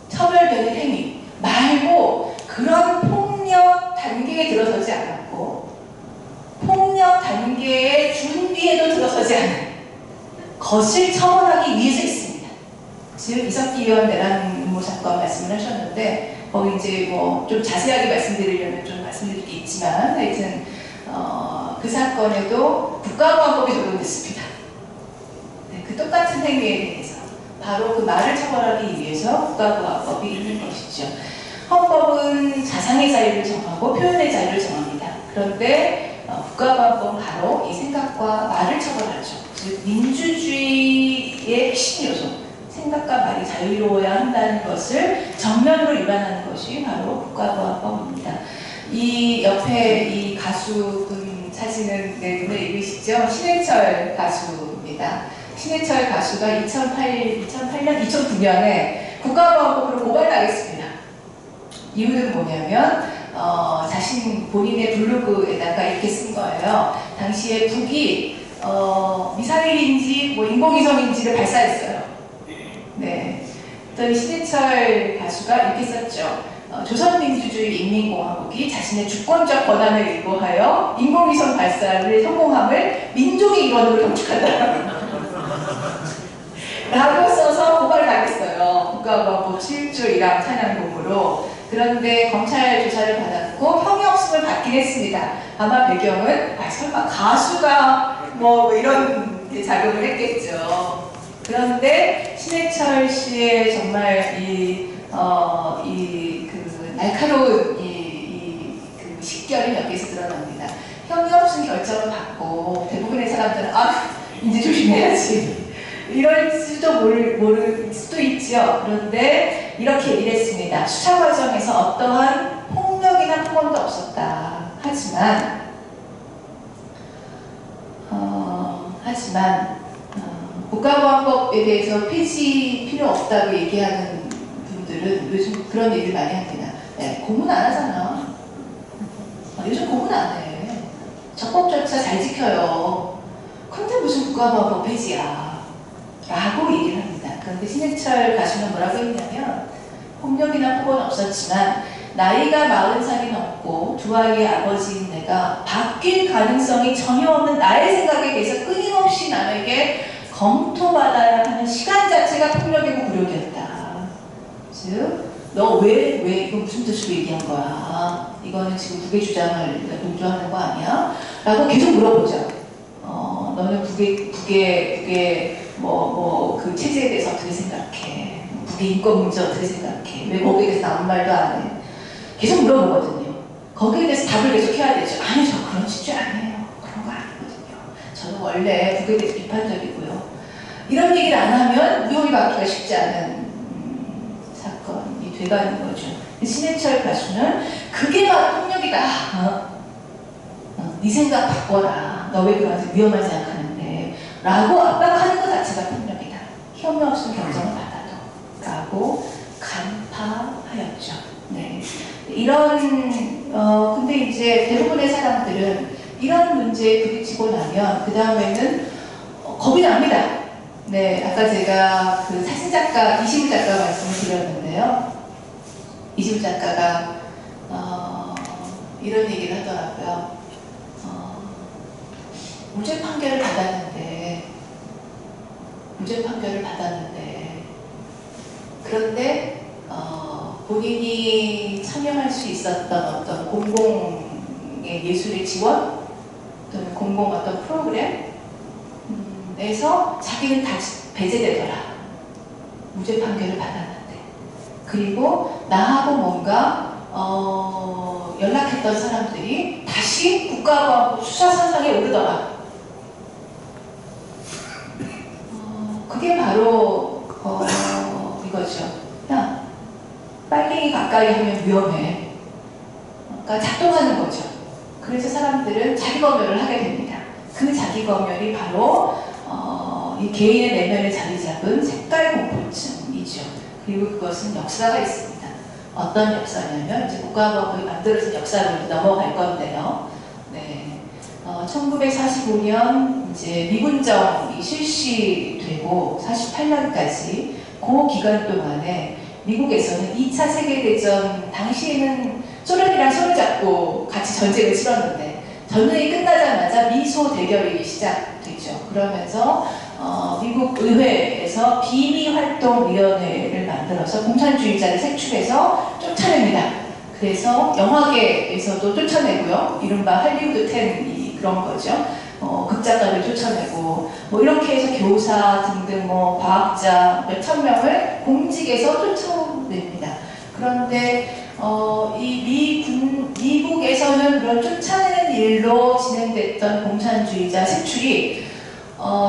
처벌되는 행위 말고 그런 폭력 단계에 들어서지 않았고 폭력 단계의 준비에도 들어서지 않은 것을 처벌하기 위해서 있습니다. 즉 이석기 의원 내란 음모 사건 말씀을 하셨는데 거기 이제 뭐 좀 자세하게 말씀드리려면 좀 말씀드릴 게 있지만 하여튼 그 사건에도 국가보안법이 적용됐습니다. 네, 그 똑같은 행위에 대해서 바로 그 말을 처벌하기 위해서 국가보안법이 있는 것이죠. 헌법은 자상의 자유를 정하고 표현의 자유를 정합니다. 그런데 국가보안법은 바로 이 생각과 말을 처벌하죠. 즉 민주주의의 핵심 요소, 생각과 말이 자유로워야 한다는 것을 정면으로 위반하는 것이 바로 국가보안법입니다. 이 옆에 이 가수분 사진은 내 눈에 익으시죠? 신해철 가수입니다. 신해철 가수가 2008년, 2009년에 국가보안법으로 고발당했습니다. 이유는 뭐냐면 자신 본인의 블로그에다가 이렇게 쓴 거예요. 당시에 북이 미사일인지 뭐 인공위성인지를 발사했어요. 네. 그랬더니 신해철 가수가 이렇게 썼죠. 조선민주주의인민공화국이 자신의 주권적 권한을 일부하여 인공위성 발사를 성공함을 민족의 일원으로 경축한다. 라고 써서 고발을 당했어요. 국가보안법 7조 1항 찬양공으로. 그런데 검찰 조사를 받았고 형이없음을 받긴 했습니다. 아마 배경은 설마 가수가 뭐 이런 작업을 했겠죠. 그런데 신해철 씨의 정말 그 날카로운 그 식견이 여기서 드러납니다. 형이 없은 결정을 받고 대부분의 사람들은 이제 조심해야지 이럴지도 모를 수도 있죠. 그런데 이렇게 얘기를 했습니다. 수사 과정에서 어떠한 폭력이나 폭언도 없었다. 하지만 국가보안법에 대해서 폐지 필요 없다고 얘기하는 분들은 요즘 그런 얘기를 많이 합니다. 네, 고문 안 하잖아. 요즘 고문 안 해. 적법 절차 잘 지켜요. 근데 무슨 국가보안법 폐지야. 라고 얘기를 합니다. 그런데 신해철 가수는 뭐라고 했냐면 폭력이나 폭언은 없었지만 나이가 40살이 넘고 두 아이의 아버지인 내가 바뀔 가능성이 전혀 없는 나의 생각에 대해서 끊임없이 남에게 검토받아야 하는 시간 자체가 폭력이고 굴욕이었다. 즉, 너 왜 이거 무슨 뜻으로 얘기한 거야? 이거는 지금 북의 주장을 동조하는 거 아니야? 라고 계속 물어보죠. 너는 북의 그 체제에 대해서 어떻게 생각해? 북의 인권 문제 어떻게 생각해? 왜 거기에 대해서 아무 말도 안 해? 계속 물어보거든요. 거기에 대해서 답을 계속 해야 되죠. 아니, 저 그런 취지 아니에요. 그런 거 아니거든요. 저는 원래 북에 대해서 비판적이고요. 이런 얘기를 안 하면 무혐의 받기가 쉽지 않은 사건이 돼가는 거죠. 신해철 가수는 그게 바로 폭력이다. 네 생각 바꿔라. 너 왜 그러지? 위험하지 않겠는데 라고 압박하는 것 자체가 폭력이다. 혐의 없음 경정을 받아도 라고 간파하였죠. 네. 근데 이제 대부분의 사람들은 이런 문제에 부딪히고 나면 그 다음에는 겁이 납니다. 네, 아까 제가 그 사진작가, 이시우 작가 말씀을 드렸는데요. 이시우 작가가 이런 얘기를 하더라고요. 무죄 판결을 받았는데 그런데 본인이 참여할 수 있었던 어떤 공공의 예술의 지원 또는 공공 어떤 프로그램에서 자기는 다 배제되더라. 무죄 판결을 받았는데. 그리고 나하고 뭔가 연락했던 사람들이 다시 국가보안법 수사선상에 오르더라. 그게 바로 이거죠. 야, 빨갱이 가까이 하면 위험해. 그러니까 작동하는 거죠. 그래서 사람들은 자기검열을 하게 됩니다. 그 자기검열이 바로 이 개인의 내면에 자리 잡은 색깔 공포증이죠. 그리고 그것은 역사가 있습니다. 어떤 역사냐면 이제 국가보안법이 만들어진 역사로 넘어갈 건데요. 네. 1945년 이제 미군정이 실시되고 48년까지 그 기간 동안에 미국에서는 2차 세계대전 당시에는 소련이랑 손을 잡고 같이 전쟁을 치렀는데 전쟁이 끝나자마자 미소 대결이 시작되죠. 그러면서 미국 의회에서 비미활동위원회를 만들어서 공산주의자를 색출해서 쫓아냅니다. 그래서 영화계에서도 쫓아내고요. 이른바 할리우드 10이 그런 거죠. 극작가를 쫓아내고 뭐 이렇게 해서 교사 등등 뭐 과학자 몇천 명을 공직에서 쫓아냅니다. 그런데 미국에서는 그런 쫓아내는 일로 진행됐던 공산주의자 색출이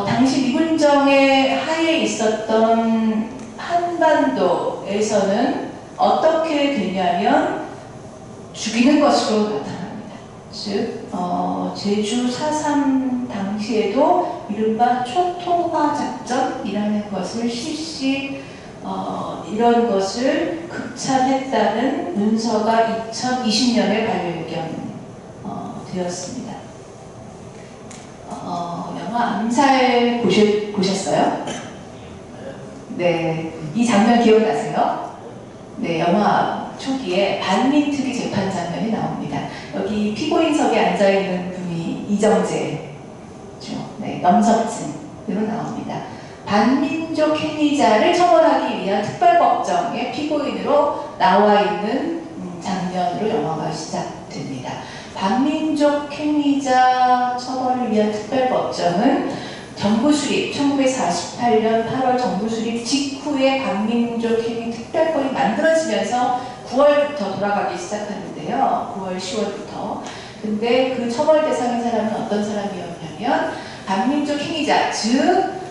당시 미군정의 하에 있었던 한반도에서는 어떻게 되냐면 죽이는 것으로 나타납니다. 즉 제주 4.3 당시에도 이른바 초토화 작전이라는 것을 이런 것을 극찬했다는 문서가 2020년에 발견되었습니다. 영화 암살 보셨어요? 네, 이 장면 기억나세요? 네, 영화 초기에 반민특위 재판 장면이 나옵니다. 여기 피고인석에 앉아있는 분이 이정재죠. 네, 염석진으로 나옵니다. 반민족 행위자를 처벌하기 위한 특별법정의 피고인으로 나와 있는 장면으로 영화가 시작됩니다. 반민족 행위자 처벌을 위한 특별법정은 정부 수립, 1948년 8월 정부 수립 직후에 반민족 행위 특별법이 만들어지면서 9월부터 돌아가기 시작하는데요. 9월, 10월부터. 근데 그 처벌 대상인 사람은 어떤 사람이었냐면 반민족 행위자, 즉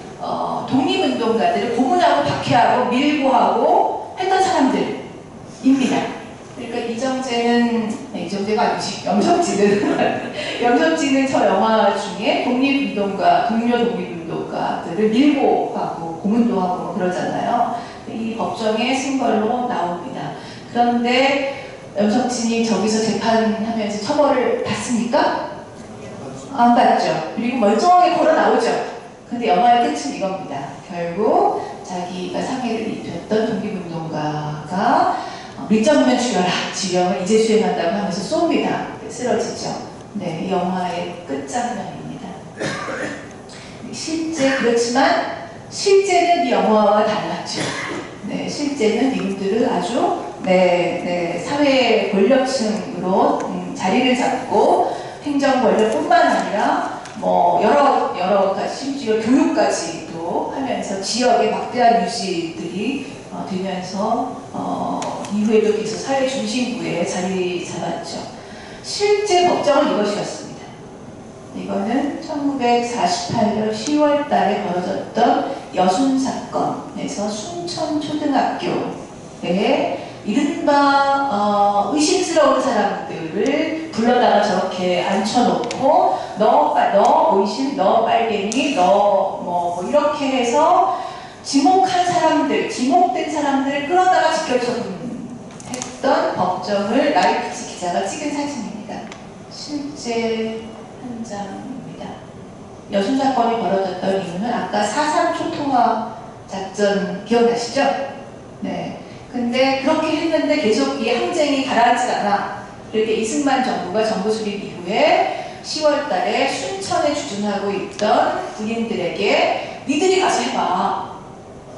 독립운동가들을 고문하고 박해하고 밀고하고 했던 사람들입니다. 그러니까 이정재가 아니지, 염석진은 저 영화 중에 동료 독립운동가들을 밀고 하고 고문도 하고 그러잖아요. 이 법정에 쓴 걸로 나옵니다. 그런데 염석진이 저기서 재판하면서 처벌을 받습니까? 안 받죠. 그리고 멀쩡하게 걸어 나오죠. 근데 영화의 끝은 이겁니다. 결국 자기가 상해를 입혔던 독립운동가가 밀접면 죽여라 지령을 이제 수행한다고 하면서 쏩니다. 쓰러지죠. 네, 이 영화의 끝장면입니다. 그렇지만 실제는 이 영화와 달랐죠. 네, 실제는 이분들은 아주 사회 권력층으로 자리를 잡고 행정 권력뿐만 아니라 뭐 여러 가지 심지어 교육까지도 하면서 지역의 막대한 유지들이 되면서 이후에도 계속 사회 중심부에 자리 잡았죠. 실제 법정은 이것이었습니다. 이거는 1948년 10월 달에 벌어졌던 여순 사건에서 순천초등학교에 이른바 의심스러운 사람들을 불러다가 저렇게 앉혀놓고 너 의심, 너 빨갱이, 너 이렇게 해서 지목된 사람들을 끌어다가 지켜줬던 법정을 라이프치 기자가 찍은 사진입니다. 실제 현장입니다. 여순 사건이 벌어졌던 이유는 아까 4.3 초토화 작전 기억나시죠? 네. 근데 그렇게 했는데 계속 이 항쟁이 가라앉지 않아. 이렇게 이승만 정부가 정부 수립 이후에 10월 달에 순천에 주둔하고 있던 군인들에게 니들이 가서 해봐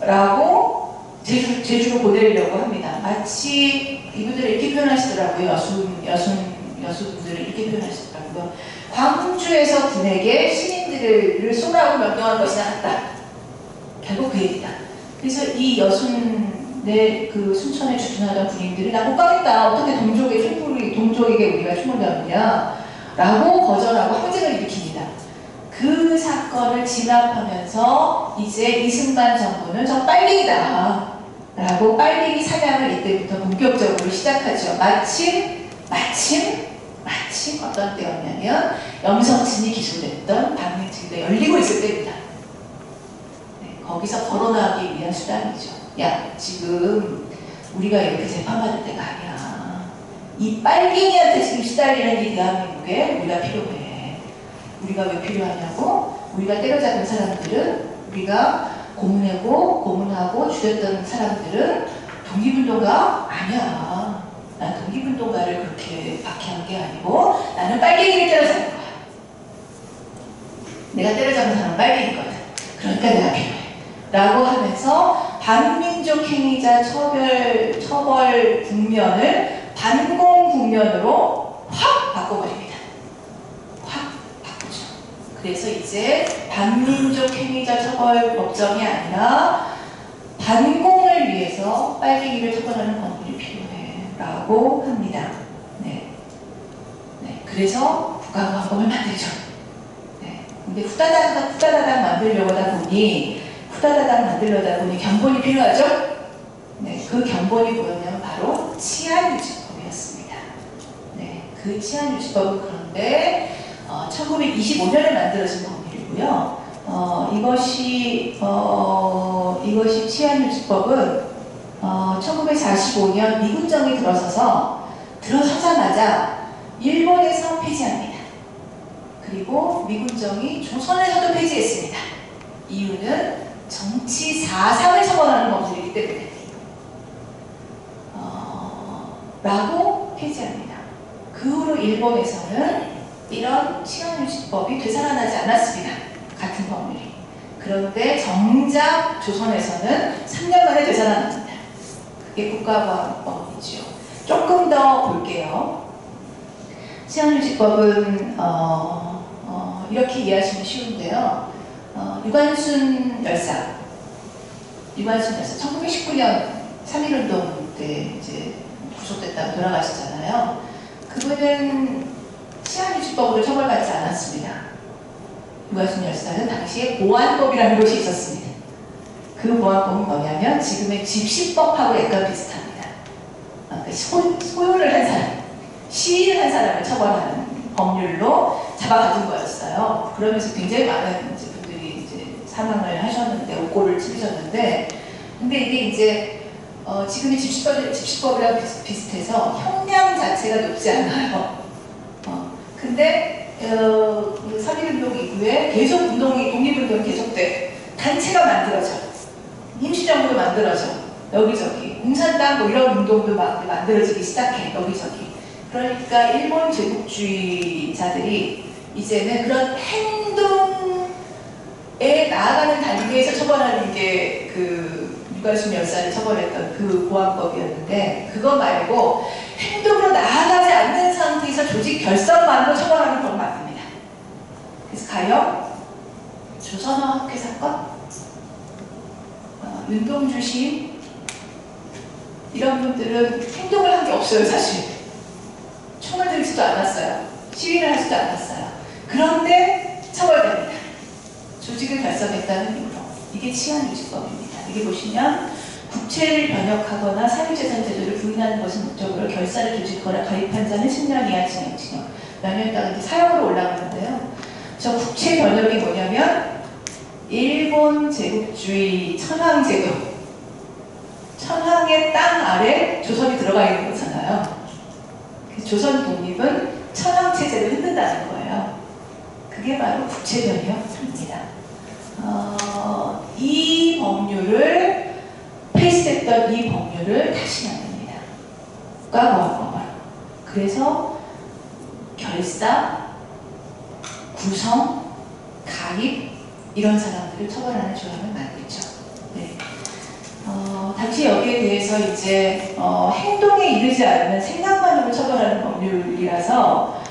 라고 제주로 보내려고 합니다. 마치 이분들을 이렇게 표현하시더라고요. 여수분들을 이렇게 표현하시더라고요. 광주에서 군에게 시민들을 쏘라고 명령한 것이 나왔다. 결국 그 얘기다. 그래서 이 그 순천에 주둔하던 군인들이 나 못 가겠다. 어떻게 동족에게 우리가 총을 던느냐 라고 거절하고 항쟁을 일으킵니다. 그 사건을 진압하면서 이제 이승만 정부는 저 빨갱이다 라고 빨갱이 사냥을 이때부터 본격적으로 시작하죠. 마침 어떤 때였냐면 염석진이 기소됐던 반민특위가 열리고 있을 때입니다. 네, 거기서 거론하기 위한 수단이죠. 야, 지금 우리가 이렇게 재판받을 때가 아니야. 이 빨갱이한테 지금 시달리는 이 대한민국에 우리가 필요해. 우리가 왜 필요하냐고? 우리가 때려잡은 사람들은, 우리가 고문하고 죽였던 사람들은 독립운동가 아니야. 난 독립운동가를 그렇게 박해한 게 아니고 나는 빨갱이를 때려잡은 거야. 내가 때려잡은 사람은 빨갱이거든. 그러니까 내가 필요해. 라고 하면서 반민족 행위자 처벌 국면을 반공 국면으로 확 바꿔버립니다. 확 바꾸죠. 그래서 이제 반민족 행위자 처벌 법정이 아니라 반공을 위해서 빨갱이를 처벌하는 법률이 필요해. 라고 합니다. 네. 그래서 국가보안법을 만들죠. 네. 근데 후다다닥 만들려다 보니 견본이 필요하죠? 네. 그 견본이 뭐였냐면 바로 치안유지법이었습니다. 네. 그 치안유지법은 그런데 1925년에 만들어진 법률이고요. 이것이 치안유지법은 1945년 미군정이 들어서자마자 일본에서 폐지합니다. 그리고 미군정이 조선에서도 폐지했습니다. 이유는 정치 사상을 처벌하는 법률이기 때문에 라고 폐지합니다. 그 후로 일본에서는 이런 치안유지법이 되살아나지 않았습니다. 같은 법률이. 그런데 정작 조선에서는 3년 만에 되살아납니다. 그게 국가보안법이죠. 조금 더 볼게요. 치안유지법은 이렇게 이해하시면 쉬운데요. 유관순 열사 1919년 3.1운동 때 이제 구속됐다가 돌아가시잖아요. 그분은 치안유지법으로 처벌받지 않았습니다. 유관순 열사는 당시에 보안법이라는 것이 있었습니다. 그 보안법은 뭐냐면 지금의 집시법하고 약간 비슷합니다. 그러니까 소요를 한 사람, 시위를 한 사람을 처벌하는 법률로 잡아가둔 거였어요. 그러면서 굉장히 많은 분들이 이제 사망을 하셨는데, 옥고를 치르셨는데, 근데 이게 이제 지금의 집시법이랑 비슷해서 형량 자체가 높지 않아요. 근데 3.1운동 이후에 계속 독립운동이 계속돼. 단체가 만들어져. 임시정부도 만들어져. 여기저기. 공산당 뭐 이런 운동도 막 만들어지기 시작해. 여기저기. 그러니까 일본 제국주의자들이 이제는 그런 행동에 나아가는 단계에서 처벌하는 게 그 유관순 열사를 처벌했던 그 보안법이었는데, 그거 말고 행동으로 나아가지 않는 상태에서 조직 결성만으로 처벌하는 법을 만듭니다. 그래서 가령 조선어학회 사건, 윤동주 시인 이런 분들은 행동을 한 게 없어요. 사실 총을 들지도 않았어요. 시위를 하지도 않았어요. 그런데 처벌됩니다. 조직을 결성했다는 이유로. 이게 치안유지법입니다. 여기 보시면 국채를 변역하거나 사유재산 제도를 부인하는 것을 목적으로 결사를 조직하거나 가입한 자는 10년 이하 징역. 몇 년 있다가 이제 사형으로 올라가는데요. 저 국채 변역이 뭐냐면 일본 제국주의 천황제도, 천황의 땅 아래 조선이 들어가 있는 거잖아요. 조선 독립은 천황체제를 흔든다는 거예요. 그게 바로 국채 변역입니다. 이 법률을 폐지됐던 이 법률을 다시 만듭니다. 국가보안법을. 그래서 결사, 구성, 가입 이런 사람들을 처벌하는 조항을 만들죠. 네. 당시 여기에 대해서 이제 행동에 이르지 않으면 생각만으로 처벌하는 법률이라서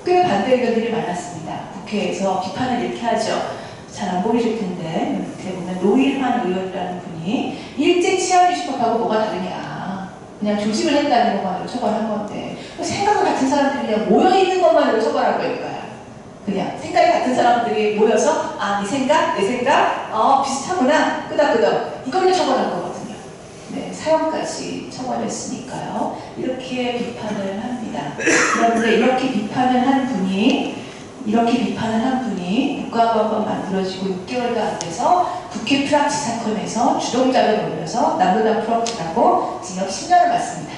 꽤 반대 의견들이 많았습니다. 국회에서 비판을 이렇게 하죠. 잘 안 보이실 텐데 밑에 보면 노일환 의원이라는 분이 일제 치안유지법하고 뭐가 다르냐, 그냥 조직을 했다는 것만으로 처벌한 건데 생각과 같은 사람들이 그냥 모여있는 것만으로 처벌한 거니까요. 그냥 생각이 같은 사람들이 모여서 네 생각, 내 생각, 비슷하구나, 끄덕끄덕 이걸로 처벌한 거거든요. 네, 사형까지 처벌했으니까요. 이렇게 비판을 합니다. 그런데 이렇게 비판을 한 분이 국가보안법 만들어지고 6개월도 안 돼서 국회 프락치 사건에서 주동자를 몰려서 남부당 프락치라고 징역 10년을 받습니다.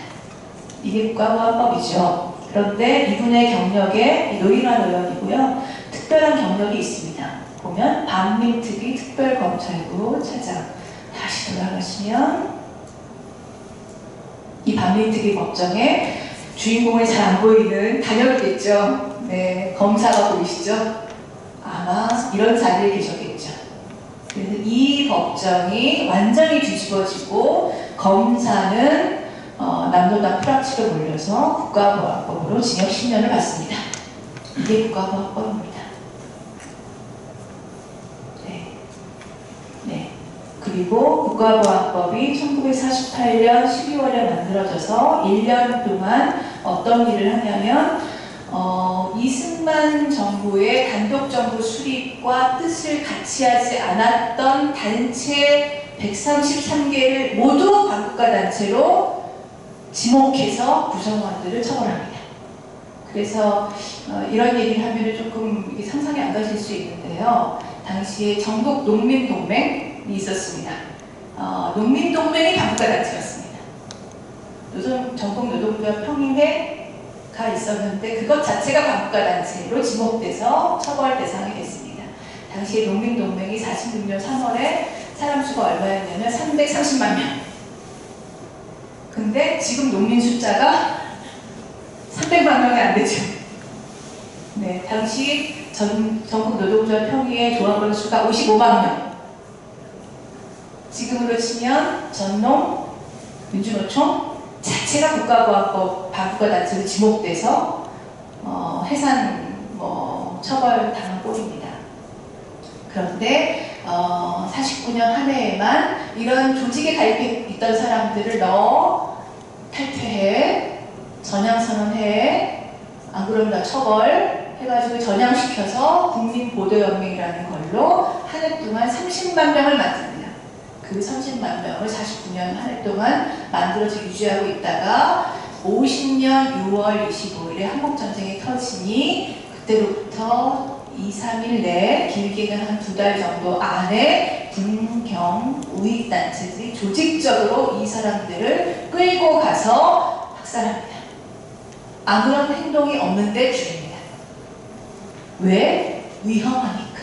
이게 국가보안법이죠. 그런데 이분의 경력에 노일환 의원이고요. 특별한 경력이 있습니다. 보면 반민특위 특별검찰부 차장. 다시 돌아가시면 이 반민특위 법정에 주인공이 잘 안 보이는 단역이겠죠. 네, 검사가 보이시죠? 아마 이런 자리에 계셨겠죠. 그래서 이 법정이 완전히 뒤집어지고 검사는 남도당 프락치로 몰려서 국가보안법으로 징역 10년을 받습니다. 이게 국가보안법입니다. 네. 그리고 국가보안법이 1948년 12월에 만들어져서 1년 동안 어떤 일을 하냐면 이승만 정부의 단독정부 수립과 뜻을 같이 하지 않았던 단체 133개를 모두 반국가단체로 지목해서 구성원들을 처벌합니다. 그래서 이런 얘기를 하면 조금 이게 상상이 안 가실 수 있는데요. 당시에 전국농민동맹이 있었습니다. 농민동맹이 반국가단체였습니다. 전국노동조합 평의회가 있었는데 그것 자체가 반국가단체로 지목돼서 처벌 대상이 됐습니다. 당시에 농민동맹이 46년 3월에 사람 수가 얼마였냐면 330만 명. 근데 지금 농민 숫자가 300만 명이 안 되죠. 네, 당시 전국 노동조합 평의회 조합원 수가 55만 명. 지금으로 치면 전농, 민주노총 자체가 국가보안법 반국가단체로 지목돼서 해산 처벌 당한 꼴입니다. 그런데 49년 한 해에만 이런 조직에 가입해 있던 사람들을 탈퇴해, 전향선언해, 안 그러면 나 처벌 해가지고 전향시켜서 국민보도연맹이라는 걸로 한 해 동안 30만 명을 만듭니다. 그 30만 명을 49년 한 해 동안 만들어서 유지하고 있다가 50년 6월 25일에 한국전쟁이 터지니 그때로부터 2, 3일 내에 길게는 한 2달 정도 안에 군경 우익단체들이 조직적으로 이 사람들을 끌고 가서 학살합니다. 아무런 행동이 없는데 죽입니다. 왜? 위험하니까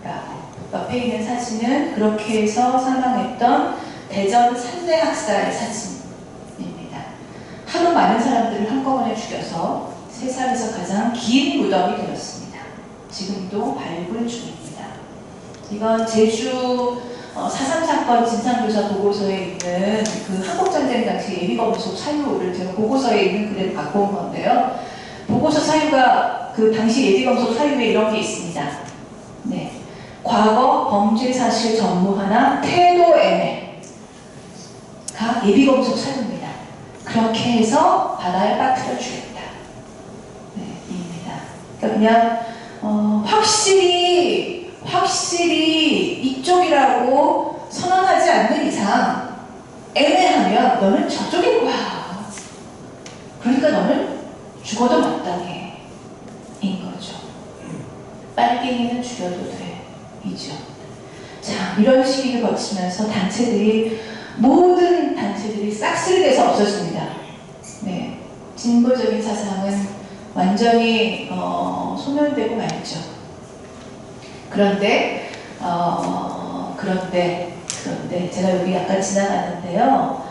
라고. 옆에 있는 사진은 그렇게 해서 사망했던 대전 산내 학살 사진입니다. 하도 많은 사람들을 한꺼번에 죽여서 세상에서 가장 긴 무덤이 되었습니다. 지금도 발굴 중입니다. 이건 제주 4.3 사건 진상조사 보고서에 있는 그 한국전쟁 당시 예비검속 사유를 제가 보고서에 있는 그대로 갖고 온 건데요. 보고서 사유가 그 당시 예비검속 사유에 이런 게 있습니다. 네. 과거 범죄 사실 전무하나 태도 애매가 예비검속 사유입니다. 그렇게 해서 바다에 빠뜨려 주겠다. 네, 입니다. 그러니까 그냥 확실히 이쪽이라고 선언하지 않는 이상 애매하면 너는 저쪽일 거야. 그러니까 너는 죽어도 마땅해. 인 거죠. 빨갱이는 죽여도 돼. 이죠. 자, 이런 시기를 거치면서 모든 단체들이 싹쓸이 돼서 없어집니다. 네. 진보적인 사상은 완전히 소멸되고 말죠. 그런데 제가 여기 약간 지나갔는데요.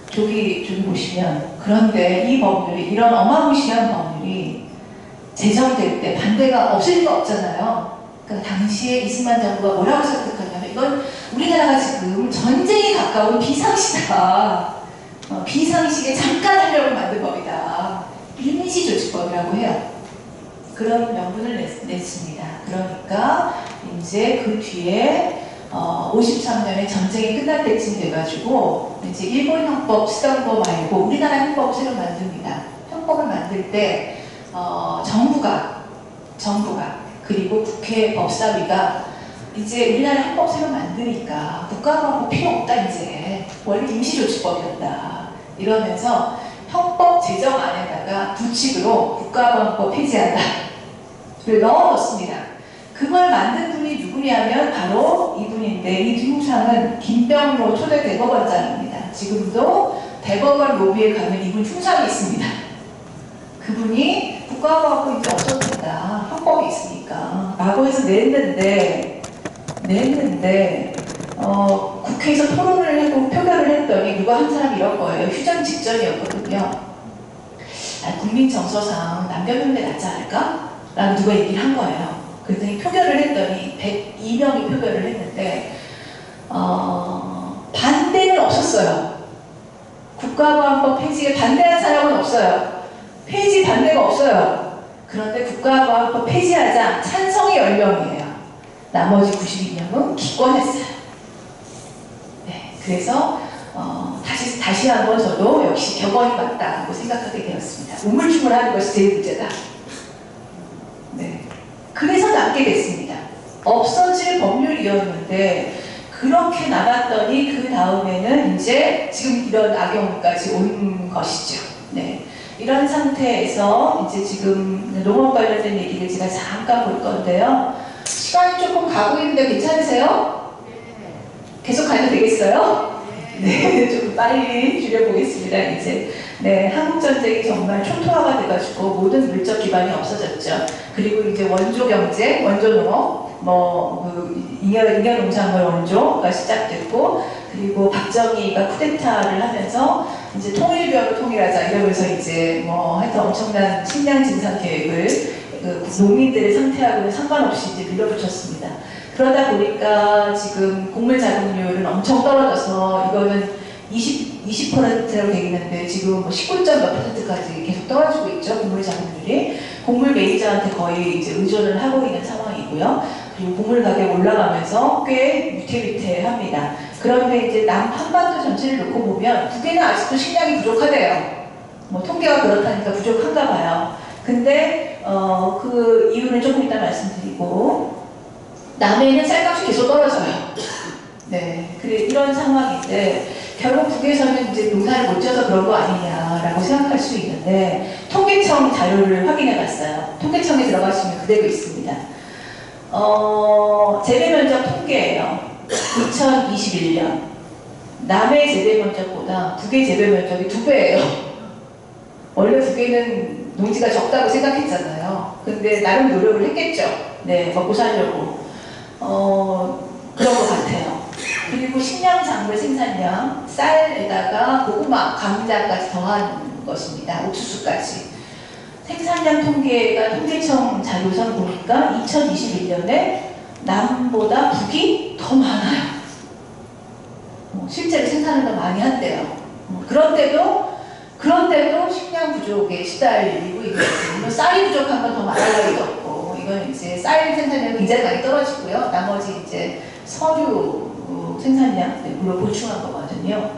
저기 보시면 그런데 이 법률이 이런 어마무시한 법률이 제정될 때 반대가 없을 리가 없잖아요. 그러니까 당시에 이승만 정부가 뭐라고 설득하냐면 이건 우리나라가 지금 전쟁에 가까운 비상시다. 비상시에 잠깐 하려고 만든 법이다. 임시조치법이라고 해요. 그런 명분을 냈습니다. 그러니까 이제 그 뒤에 53년에 전쟁이 끝날 때쯤 돼가지고 이제 일본 형법 쓰던 거 말고 우리나라 형법을 새로 만듭니다. 형법을 만들 때 정부가 그리고 국회 법사위가 이제 우리나라 형법 새로 만드니까 국가보안법 필요 없다 이제 원래 임시조치법이었다 이러면서 형법 제정안에다가 부칙으로 국가보안법 폐지한다를 넣어놓습니다. 그걸 만든 분이 누구냐면 바로 이분인데 이 흉상은 김병로 초대 대법원장입니다. 지금도 대법원 로비에 가면 이분 흉상이 있습니다. 그분이 국가보안법 이제 없어도 된다. 형법이 있으니까 라고 해서 냈는데 국회에서 토론을 하고 표결을 했더니 누가 한 사람이 이런 거예요. 휴전 직전이었거든요. 국민 정서상 남겨놓는 게 낫지 않을까? 라고 누가 얘기를 한 거예요. 그랬더니 표결을 했더니 102명이 표결을 했는데 반대는 없었어요. 국가보안법 폐지에 반대한 사람은 없어요. 폐지 반대가 없어요. 그런데 국가보안법 폐지하자 찬성이 10명이에요. 나머지 92명은 기권했어요. 네, 그래서 다시 한번 저도 역시 격언이 맞다고 생각하게 되었습니다. 우물쭈물하는 것이 제일 문제다. 네, 그래서 남게 됐습니다. 없어질 법률이었는데 그렇게 나갔더니 그 다음에는 이제 지금 이런 악용까지 온 것이죠. 네, 이런 상태에서 이제 지금 농업 관련된 얘기를 제가 잠깐 볼 건데요. 시간이 조금 가고 있는데 괜찮으세요? 계속 가도 되겠어요? 네, 조금 빨리 줄여보겠습니다. 이제 네, 한국 전쟁이 정말 초토화가 돼가지고 모든 물적 기반이 없어졌죠. 그리고 이제 원조 경제, 원조 농업, 잉여 농산물 원조가 시작됐고, 그리고 박정희가 쿠데타를 하면서 이제 통일벼로 통일하자 이러면서 이제 하여튼 엄청난 식량 진상 계획을 농민들의 상태하고는 상관없이 이제 밀어붙였습니다. 그러다 보니까 지금 곡물 자급률은 엄청 떨어져서 이거는 20%로 돼 있는데 지금 19.몇%까지 계속 떨어지고 있죠. 곡물 자급률이. 곡물 매니저한테 거의 이제 의존을 하고 있는 상황이고요. 그리고 곡물 가격 올라가면서 꽤 위태위태합니다. 그런데 이제 한반도 전체를 놓고 보면 북에는 아직도 식량이 부족하대요. 통계가 그렇다니까 부족한가 봐요. 근데 그 이유는 조금 이따 말씀드리고, 남해는 쌀값이 계속 떨어져요. 네, 그래 이런 상황인데 결국 북에서는 이제 농사를 못 지어서 그런 거 아니냐라고 생각할 수 있는데 통계청 자료를 확인해봤어요. 통계청에 들어가시면 그대로 있습니다. 재배 면적 통계예요. 2021년 남해 재배 면적보다 북의 재배 면적이 2배예요. 원래 북에는 농지가 적다고 생각했잖아요. 근데 나름 노력을 했겠죠. 네, 먹고 살려고. 그런 것 같아요. 그리고 식량 작물 생산량, 쌀에다가 고구마, 감자까지 더한 것입니다. 옥수수까지. 생산량 통계가 통계청 자료상 보니까 2021년에 남보다 북이 더 많아요. 실제로 생산을 더 많이 한대요. 그런데도 식량 부족에 시달리고 있거든요. 쌀이 부족한 건 더 말할 나위도 없고, 이건 이제 쌀 생산량이 굉장히 많이 떨어지고요. 나머지 이제 서류 생산량으로 보충한 거거든요.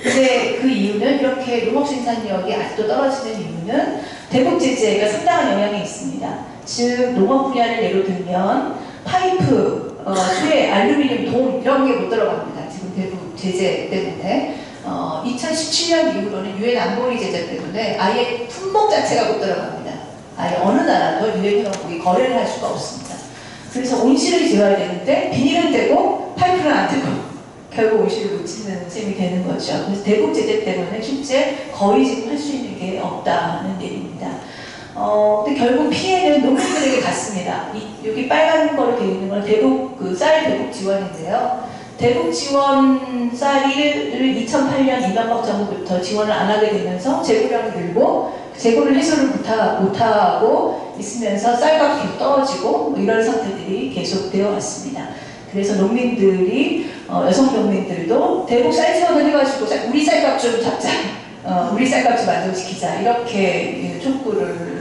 근데 그 이유는 이렇게 농업 생산력이 아직도 떨어지는 이유는 대북 제재가 상당한 영향이 있습니다. 즉 농업 분야를 예로 들면 파이프, 수에, 알루미늄, 돔 이런 게 못 들어갑니다. 지금 대북 제재 때문에 2017년 이후로는 유엔 안보리 제재 때문에 아예 품목 자체가 못 들어갑니다. 아예 어느 나라도 유엔 회원국이 거래를 할 수가 없습니다. 그래서 온실을 지어야 되는데 비닐은 되고 파이프는 안 되고 결국 온실을 못 짓는 셈이 되는 거죠. 그래서 대북 제재 때문에 실제 거의 지금 할 수 있는 게 없다는 얘기입니다. 근데 결국 피해는 농민들에게 갔습니다. 여기 빨간 거로 되어 있는 건 쌀 대북 지원인데요. 대북 지원 쌀을 2008년 이명박 정부부터 지원을 안 하게 되면서 재고량이 늘고 재고를 해소를 못하고 있으면서 쌀값이 계속 떨어지고 이런 상태들이 계속되어 왔습니다. 그래서 농민들이 여성 농민들도 대북 쌀 지원을 해가지고 우리 쌀값 좀 잡자, 우리 쌀값 좀 안정시키자 이렇게 촉구를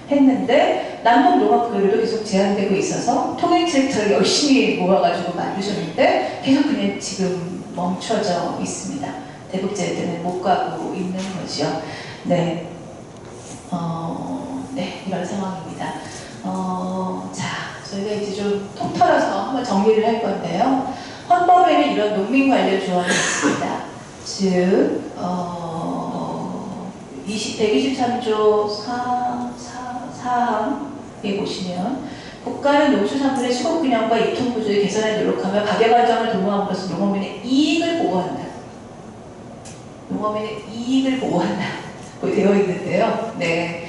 했는데 남북 농업교류도 계속 제한되고 있어서 통일 트랙터를 열심히 모아가지고 만드셨는데 계속 그냥 지금 멈춰져 있습니다. 대북 제재 때문에 못 가고 있는 거죠. 네, 네 이런 상황입니다. 자, 저희가 이제 좀 통털어서 한번 정리를 할 건데요. 헌법에는 이런 농민 관련 조항이 있습니다. 즉, 123조 4항에 보시면 국가는 농수산물의 수급균형과 유통구조의 개선에 노력하며 가격 안정을 도모함으로써 농업인의 이익을 보호한다. 농업인의 이익을 보호한다고 되어 있는데요. 네,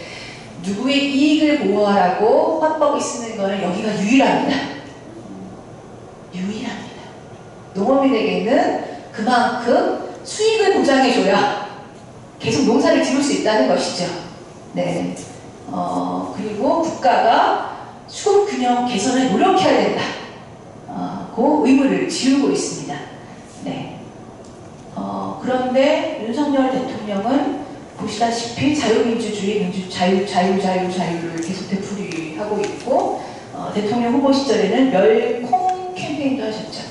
누구의 이익을 보호하라고 헌법이 쓰는 것은 여기가 유일합니다. 유일합니다. 농업인에게는 그만큼 수익을 보장해줘야 계속 농사를 지을 수 있다는 것이죠. 네. 그리고 국가가 수급 균형 개선을 노력해야 된다. 그 의무를 지우고 있습니다. 네. 그런데 윤석열 대통령은 보시다시피 자유민주주의, 자유를 계속 되풀이하고 있고, 대통령 후보 시절에는 멸콩 캠페인도 하셨죠.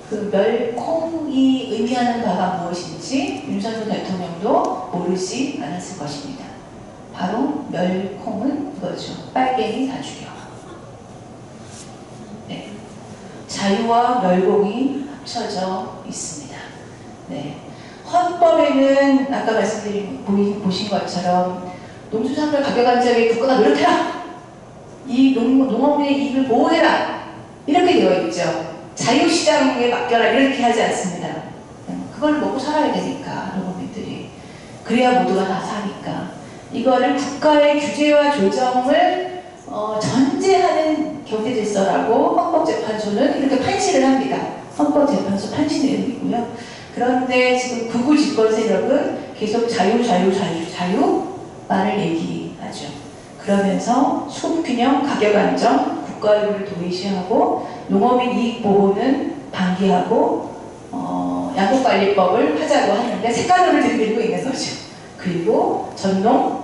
그 멸콩이 의미하는 바가 무엇인지 윤석열 대통령도 모르지 않았을 것입니다. 바로 멸콩은 이거죠. 빨갱이 다 죽여. 네. 자유와 멸공이 합쳐져 있습니다. 네. 헌법에는 아까 보신 것처럼 농수산물 가격 안정에 국가가 노력해라. 이 농업인의 이익을 보호해라. 이렇게 되어 있죠. 자유시장에 맡겨라. 이렇게 하지 않습니다. 그걸 먹고 살아야 되니까 농업인들이. 그래야 모두가 다 사니까. 이거를 국가의 규제와 조정을 전제하는 경제질서라고 헌법재판소는 이렇게 판시를 합니다. 헌법재판소 판시 내용이고요. 그런데 지금 극우 집권 세력은 계속 자유 말을 얘기하죠. 그러면서 수급균형, 가격 안정, 국가유를 도외시하고 농업인 이익 보호는 방기하고 양곡관리법을 하자고 하는데 색깔론을 들이밀고 있는 거죠. 그리고 전농의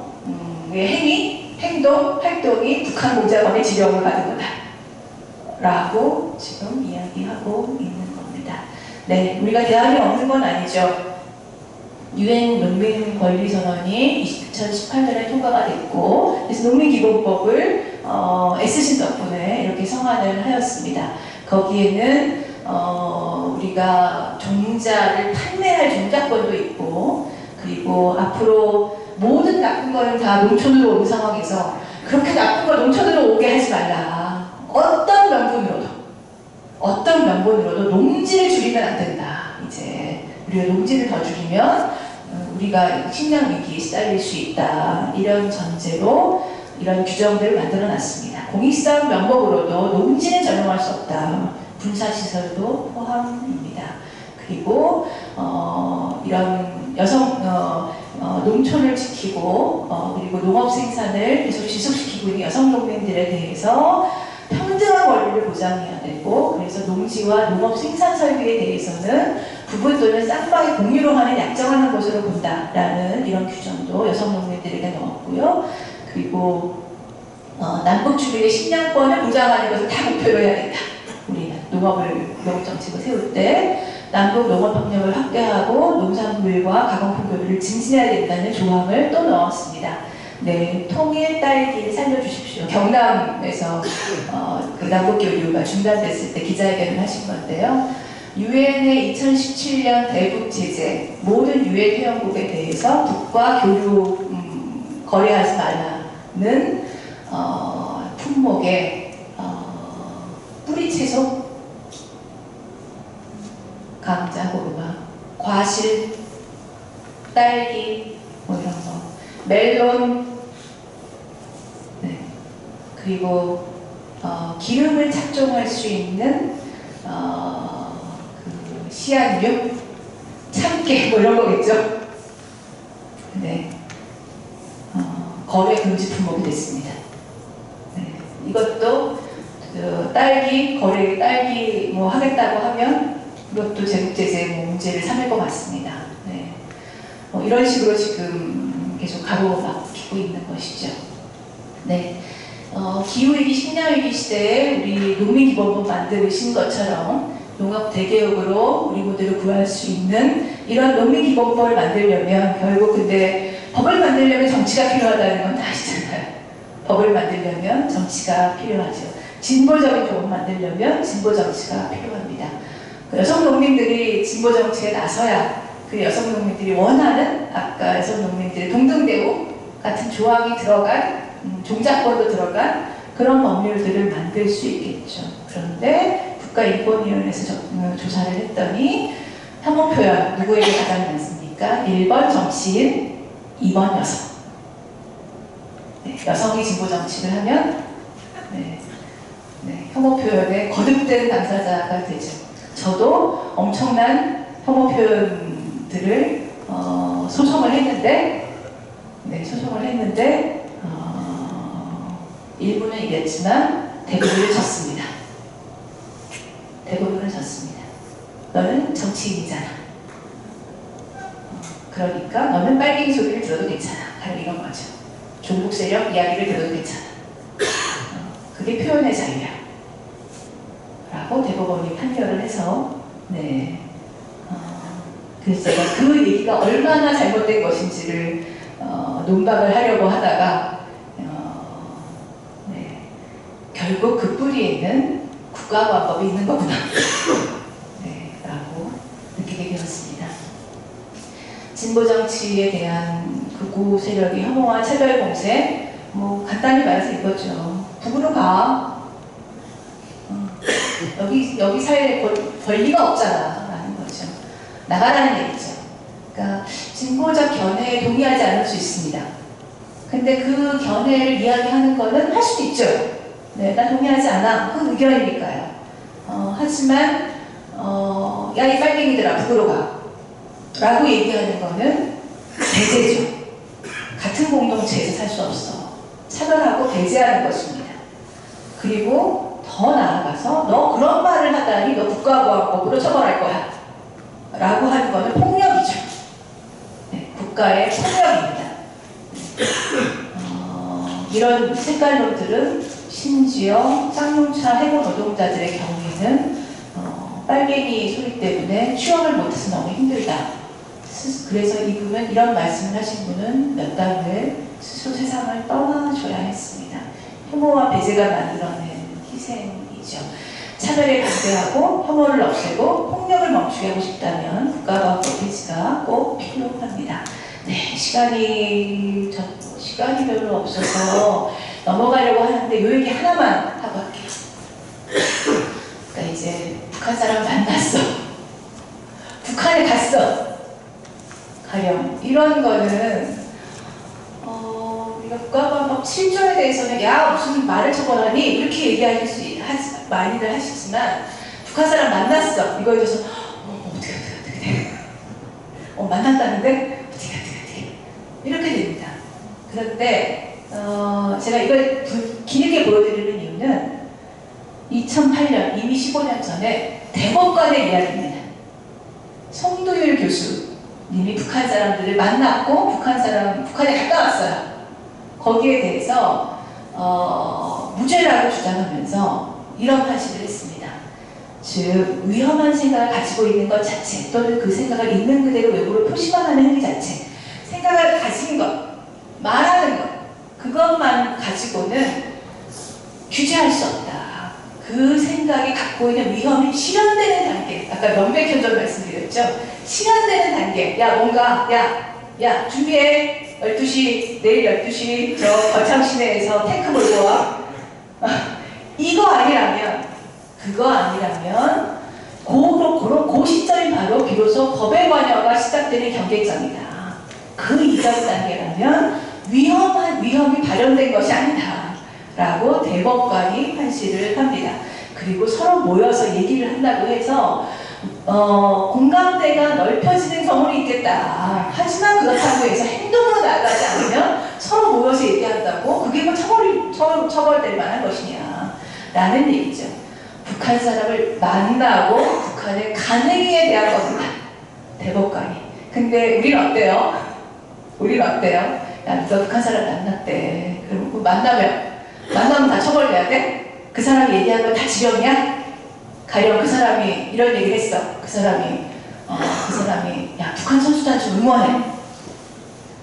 활동이 북한 공작원의 지령을 받은 거다 라고 지금 이야기하고 있는 겁니다. 네, 우리가 대안이 없는 건 아니죠. 유엔 농민권리선언이 2018년에 통과가 됐고, 그래서 농민기본법을 애쓰신 덕분에 이렇게 성안을 하였습니다. 거기에는 우리가 종자를 판매할 종자권도 있고, 그리고 앞으로 모든 나쁜 거는 다 농촌으로 온 상황에서 그렇게 나쁜 걸 농촌으로 오게 하지 말라. 어떤 명분으로도 농지를 줄이면 안 된다. 이제 우리가 농지를 더 줄이면 우리가 식량 위기에 시달릴 수 있다. 이런 전제로 이런 규정들을 만들어 놨습니다. 공익사업 명목으로도 농지는 전용할 수 없다. 군사시설도 포함입니다. 그리고 이런 농촌을 지키고 그리고 농업 생산을 계속 지속시키고 있는 여성 농민들에 대해서 평등한 권리를 보장해야 되고, 그래서 농지와 농업 생산 설비에 대해서는 부분 또는 쌍방이 공유로 하는 약정하는 것으로 본다라는 이런 규정도 여성 농민들에게 넣었고요. 그리고 남북 주민의 식량권을 보장하는 것을 다 목표로 해야 된다. 우리는 농업 정책을 세울 때 남북 농업 협력을 확대하고 농산물과 가공품 교류를 증진해야 된다는 조항을 또 넣었습니다. 네, 통일 딸기를 살려주십시오. 경남에서 그 남북 교류가 중단됐을 때 기자회견을 하신 건데요. 유엔의 2017년 대북 제재, 모든 유엔 회원국에 대해서 북과 교류 거래하지 말라는 품목의 뿌리채소, 감자, 고구마, 과실, 딸기, 뭐 이런 거, 멜론, 네. 그리고 기름을 착종할 수 있는 그 씨앗류, 참깨 뭐 이런 거겠죠. 네. 거래 금지 품목이 됐습니다. 네. 이것도 딸기 뭐 하겠다고 하면 이것도 제국제재 문제를 삼을 것 같습니다. 네. 이런 식으로 지금 계속 가로막히고 있는 것이죠. 네. 기후위기, 식량위기 시대에 우리 농민기본법 만드신 것처럼 농업 대개혁으로 우리 모두를 구할 수 있는 이런 농민기본법을 만들려면 결국 근데 법을 만들려면 정치가 필요하다는 건 다 아시잖아요. 법을 만들려면 정치가 필요하죠. 진보적인 법을 만들려면 진보 정치가 필요합니다. 여성 농민들이 진보 정치에 나서야 그 여성 농민들이 원하는 아까 여성 농민들의 동등대우 같은 조항이 들어간 종자권도 들어간 그런 법률들을 만들 수 있겠죠. 그런데 국가인권위원회에서 조사를 했더니 혐오 표현 누구에게 가장 많습니까? 1번 정치인, 2번 여성. 네, 여성이 진보 정치를 하면 혐오 표현에 거듭된 당사자가 되죠. 저도 엄청난 혐오 표현들을 소송을 했는데 일부는 이겼지만 대부분을 졌습니다. 대부분을 졌습니다. 너는 정치인이잖아. 그러니까 너는 빨갱이 소리를 들어도 괜찮아. 바로 이런 거죠. 종북 세력 이야기를 들어도 괜찮아. 그게 표현의 자유야. 라고 대법원이 판결을 해서, 네. 그래서 제가 그 얘기가 얼마나 잘못된 것인지를 논박을 하려고 하다가, 네. 결국 그 뿌리에 있는 국가관법이 있는 거구나. 네. 라고 느끼게 되었습니다. 진보 정치에 대한 극우 세력이 혐오와 차별 공세, 뭐 간단히 말해서 이거죠. 북으로 가. 여기 사회에 권리가 없잖아 라는 거죠. 나가라는 얘기죠. 그러니까 진보적 견해에 동의하지 않을 수 있습니다. 근데 그 견해를 이야기하는 거는 할 수도 있죠. 네, 난 동의하지 않아. 그건 의견이니까요. 하지만 야, 이 빨갱이들아 북으로 가 라고 얘기하는 거는 배제죠. 같은 공동체에서 살 수 없어. 차별하고 배제하는 것입니다. 그리고 더 나아가서 너 그런 말을 하다니 너 국가보안법으로 처벌할 거야 라고 하는 거는 폭력이죠. 네, 국가의 폭력입니다. 이런 색깔론들은 심지어 쌍용차 해고 노동자들의 경우에는 빨갱이 소리 때문에 취업을 못해서 너무 힘들다. 그래서 이분은 이런 말씀을 하신 분은 몇 달을 스스로 세상을 떠나줘야 했습니다. 혐오와 배제가 만들어낸 희생이죠. 차별에 반대하고 혐오를 없애고 폭력을 멈추게 하고 싶다면 국가관법 폐지가 꼭 필요합니다. 네, 시간이 별로 없어서 넘어가려고 하는데 이 얘기 하나만 하고 할게요. 그러니까 이제 북한 사람 만났어. 북한에 갔어. 가령 이런 거는 우리가 국가관법 7조에 대해서는 야 무슨 말을 처벌하니 이렇게 얘기할 수 많이들 하시지만 북한 사람 만났어 이거에 대해서 어떻게 만났다는데 어떻게 이렇게 됩니다. 그런데 제가 이걸 길게 보여드리는 이유는 2008년 이미 15년 전에 대법관의 이야기입니다. 송도율 교수님이 북한 사람들을 만났고 북한에 갔다 왔어요. 거기에 대해서 무죄라고 주장하면서 이런 판시를 했습니다. 즉 위험한 생각을 가지고 있는 것 자체 또는 그 생각을 있는 그대로 외부로 표시만하는 행위 자체 생각을 가진 것, 말하는 것 그것만 가지고는 규제할 수 없다. 그 생각이 갖고 있는 위험이 실현되는 단계 아까 명백현전 말씀드렸죠. 실현되는 단계 야 준비해 12시 내일 12시 저 거창 시내에서 탱크 몰고 와 그거 아니라면 그 시점이 바로 비로소 법의 관여가 시작되는 경계점이다. 그 이전 단계라면 위험이 발현된 것이 아니다 라고 대법관이 판시를 합니다. 그리고 서로 모여서 얘기를 한다고 해서 공감대가 넓혀지는 경우는 있겠다. 하지만 그렇다고 해서 행동으로 나가지 않으면 서로 모여서 얘기한다고 그게 뭐 처벌될 만한 것이냐 라는 얘기죠. 북한 사람을 만나고 북한의 간행에 대한 겁니다. 대법관이. 근데 우리는 어때요? 야, 너 북한 사람 만났대. 그럼 만나면 다 처벌돼야 돼? 그 사람이 얘기한 건 다 지령이야? 가령 그 사람이 이런 얘기를 했어. 그 사람이 야 북한 선수단 좀 응원해.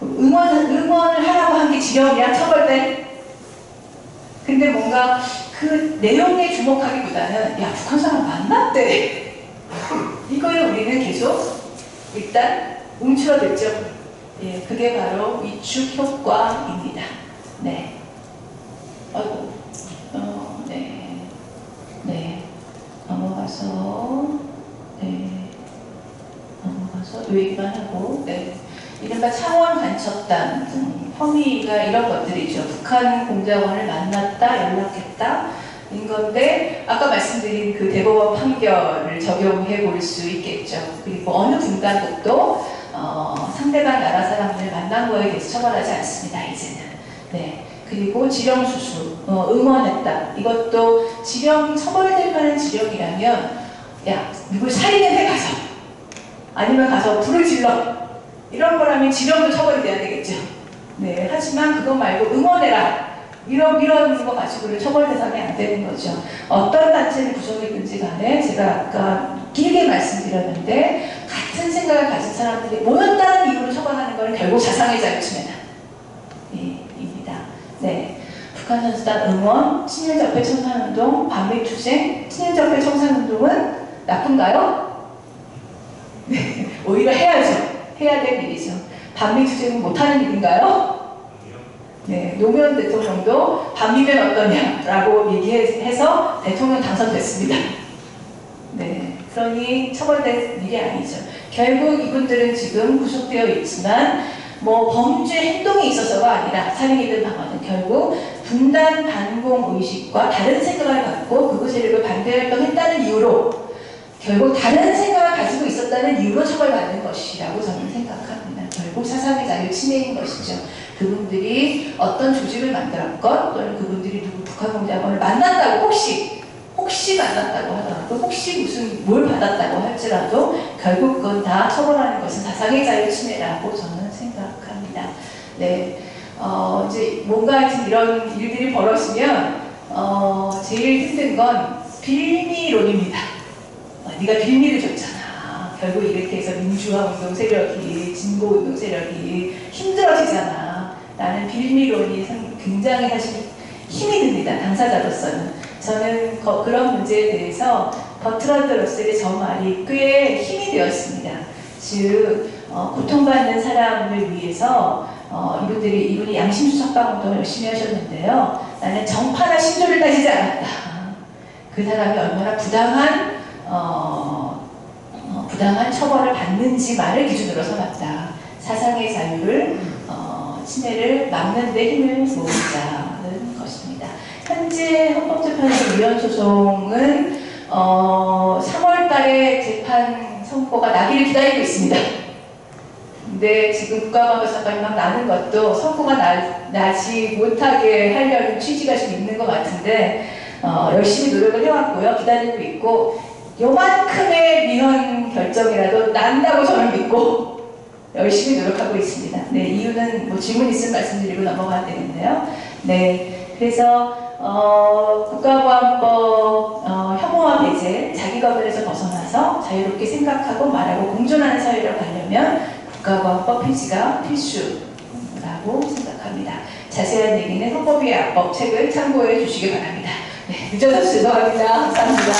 응원을 하라고 한 게 지령이야? 처벌돼? 근데 뭔가 그 내용에 주목하기보다는 야 북한 사람 만났대. 이거에 우리는 계속 일단 움츠러들죠. 예, 그게 바로 위축 효과입니다. 네. 넘어가서 요 얘기만 하고, 이른바 창원 간첩단 등 혐의가 이런 것들이죠. 북한 공작원을 만났다, 연락했다, 인 건데, 아까 말씀드린 그 대법원 판결을 적용해 볼 수 있겠죠. 그리고 어느 분단국도 상대방 나라 사람을 만난 거에 대해서 처벌하지 않습니다, 이제는. 네. 그리고 지령수수, 응원했다. 이것도 지령, 처벌될 만한 지령이라면 야, 누굴 살인해 가서 아니면 가서 불을 질러 이런 거라면 지령도 처벌이 돼야 되겠죠. 네, 하지만 그거 말고 응원해라 이런 거 가지고는 처벌 대상이 안 되는 거죠. 어떤 단체를 구성했든지 간에 제가 아까 길게 말씀드렸는데 같은 생각을 가진 사람들이 모였다는 이유로 처벌하는 것은 결국 사상의 자유 침해다. 입니다. 네, 북한 선수단 응원, 친일적폐 청산운동, 반미투쟁, 친일적폐 청산운동은 나쁜가요? 네, 오히려 해야죠. 해야 될 일이죠. 반미투쟁은 못하는 일인가요? 네, 노무현 대통령도 반미면 어떠냐라고 얘기해서 대통령 당선됐습니다. 네, 그러니 처벌될 일이 아니죠. 결국 이분들은 지금 구속되어 있지만 뭐 범죄 행동이 있어서가 아니라 살인이든 방어든 결국 분단 반공 의식과 다른 생각을 갖고 극우 세력을 반대 활동했다는 이유로 결국 다른 생각을 가지고 있었다는 이유로 처벌받는 것이라고 저는 생각합니다. 결국 사상의 자유 침해인 것이죠. 그분들이 어떤 조직을 만들었건 또는 그분들이 누구 북한 공작원을 만났다고 혹시 만났다고 하더라도 혹시 무슨 뭘 받았다고 할지라도 결국 그건 다 처벌하는 것은 사상의 자유 침해라고 저는 생각합니다. 네, 이제 뭔가 이런 일들이 벌어지면 제일 힘든 건 빌미론입니다. 네가 빌미를 줬잖아. 결국 이렇게 해서 민주화 운동 세력이, 진보 운동 세력이 힘들어지잖아. 라는 빌미론이 굉장히 사실 힘이 듭니다. 당사자로서는. 저는 그런 문제에 대해서 버트런드 러셀의 저 말이 꽤 힘이 되었습니다. 즉, 고통받는 사람을 위해서 이분이 양심수석방 운동을 열심히 하셨는데요. 나는 정파나 신조를 따지지 않았다. 그 사람이 얼마나 부당한 처벌을 받는지만을 기준으로 삼았다. 사상의 자유를 침해를 막는 데 힘을 모으자는 것입니다. 현재 헌법재판소 위헌 소송은 3월 달에 재판 선고가 나기를 기다리고 있습니다. 근데 지금 국가방어 사건이 막 나는 것도 선고가 나지 못하게 하려는 취지가 좀 있는 것 같은데 열심히 노력을 해왔고요. 기다리고 있고 요만큼의 위헌 결정이라도 난다고 저는 믿고 열심히 노력하고 있습니다. 네, 이유는 뭐 질문 있으면 말씀드리고 넘어가야 되겠네요. 네, 그래서 국가보안법 혐오와 배제, 자기검열에서 벗어나서 자유롭게 생각하고 말하고 공존하는 사회로 가려면 국가보안법 폐지가 필수라고 생각합니다. 자세한 얘기는 헌법위의 악법 책을 참고해 주시기 바랍니다. 네, 늦어서 죄송합니다. 감사합니다.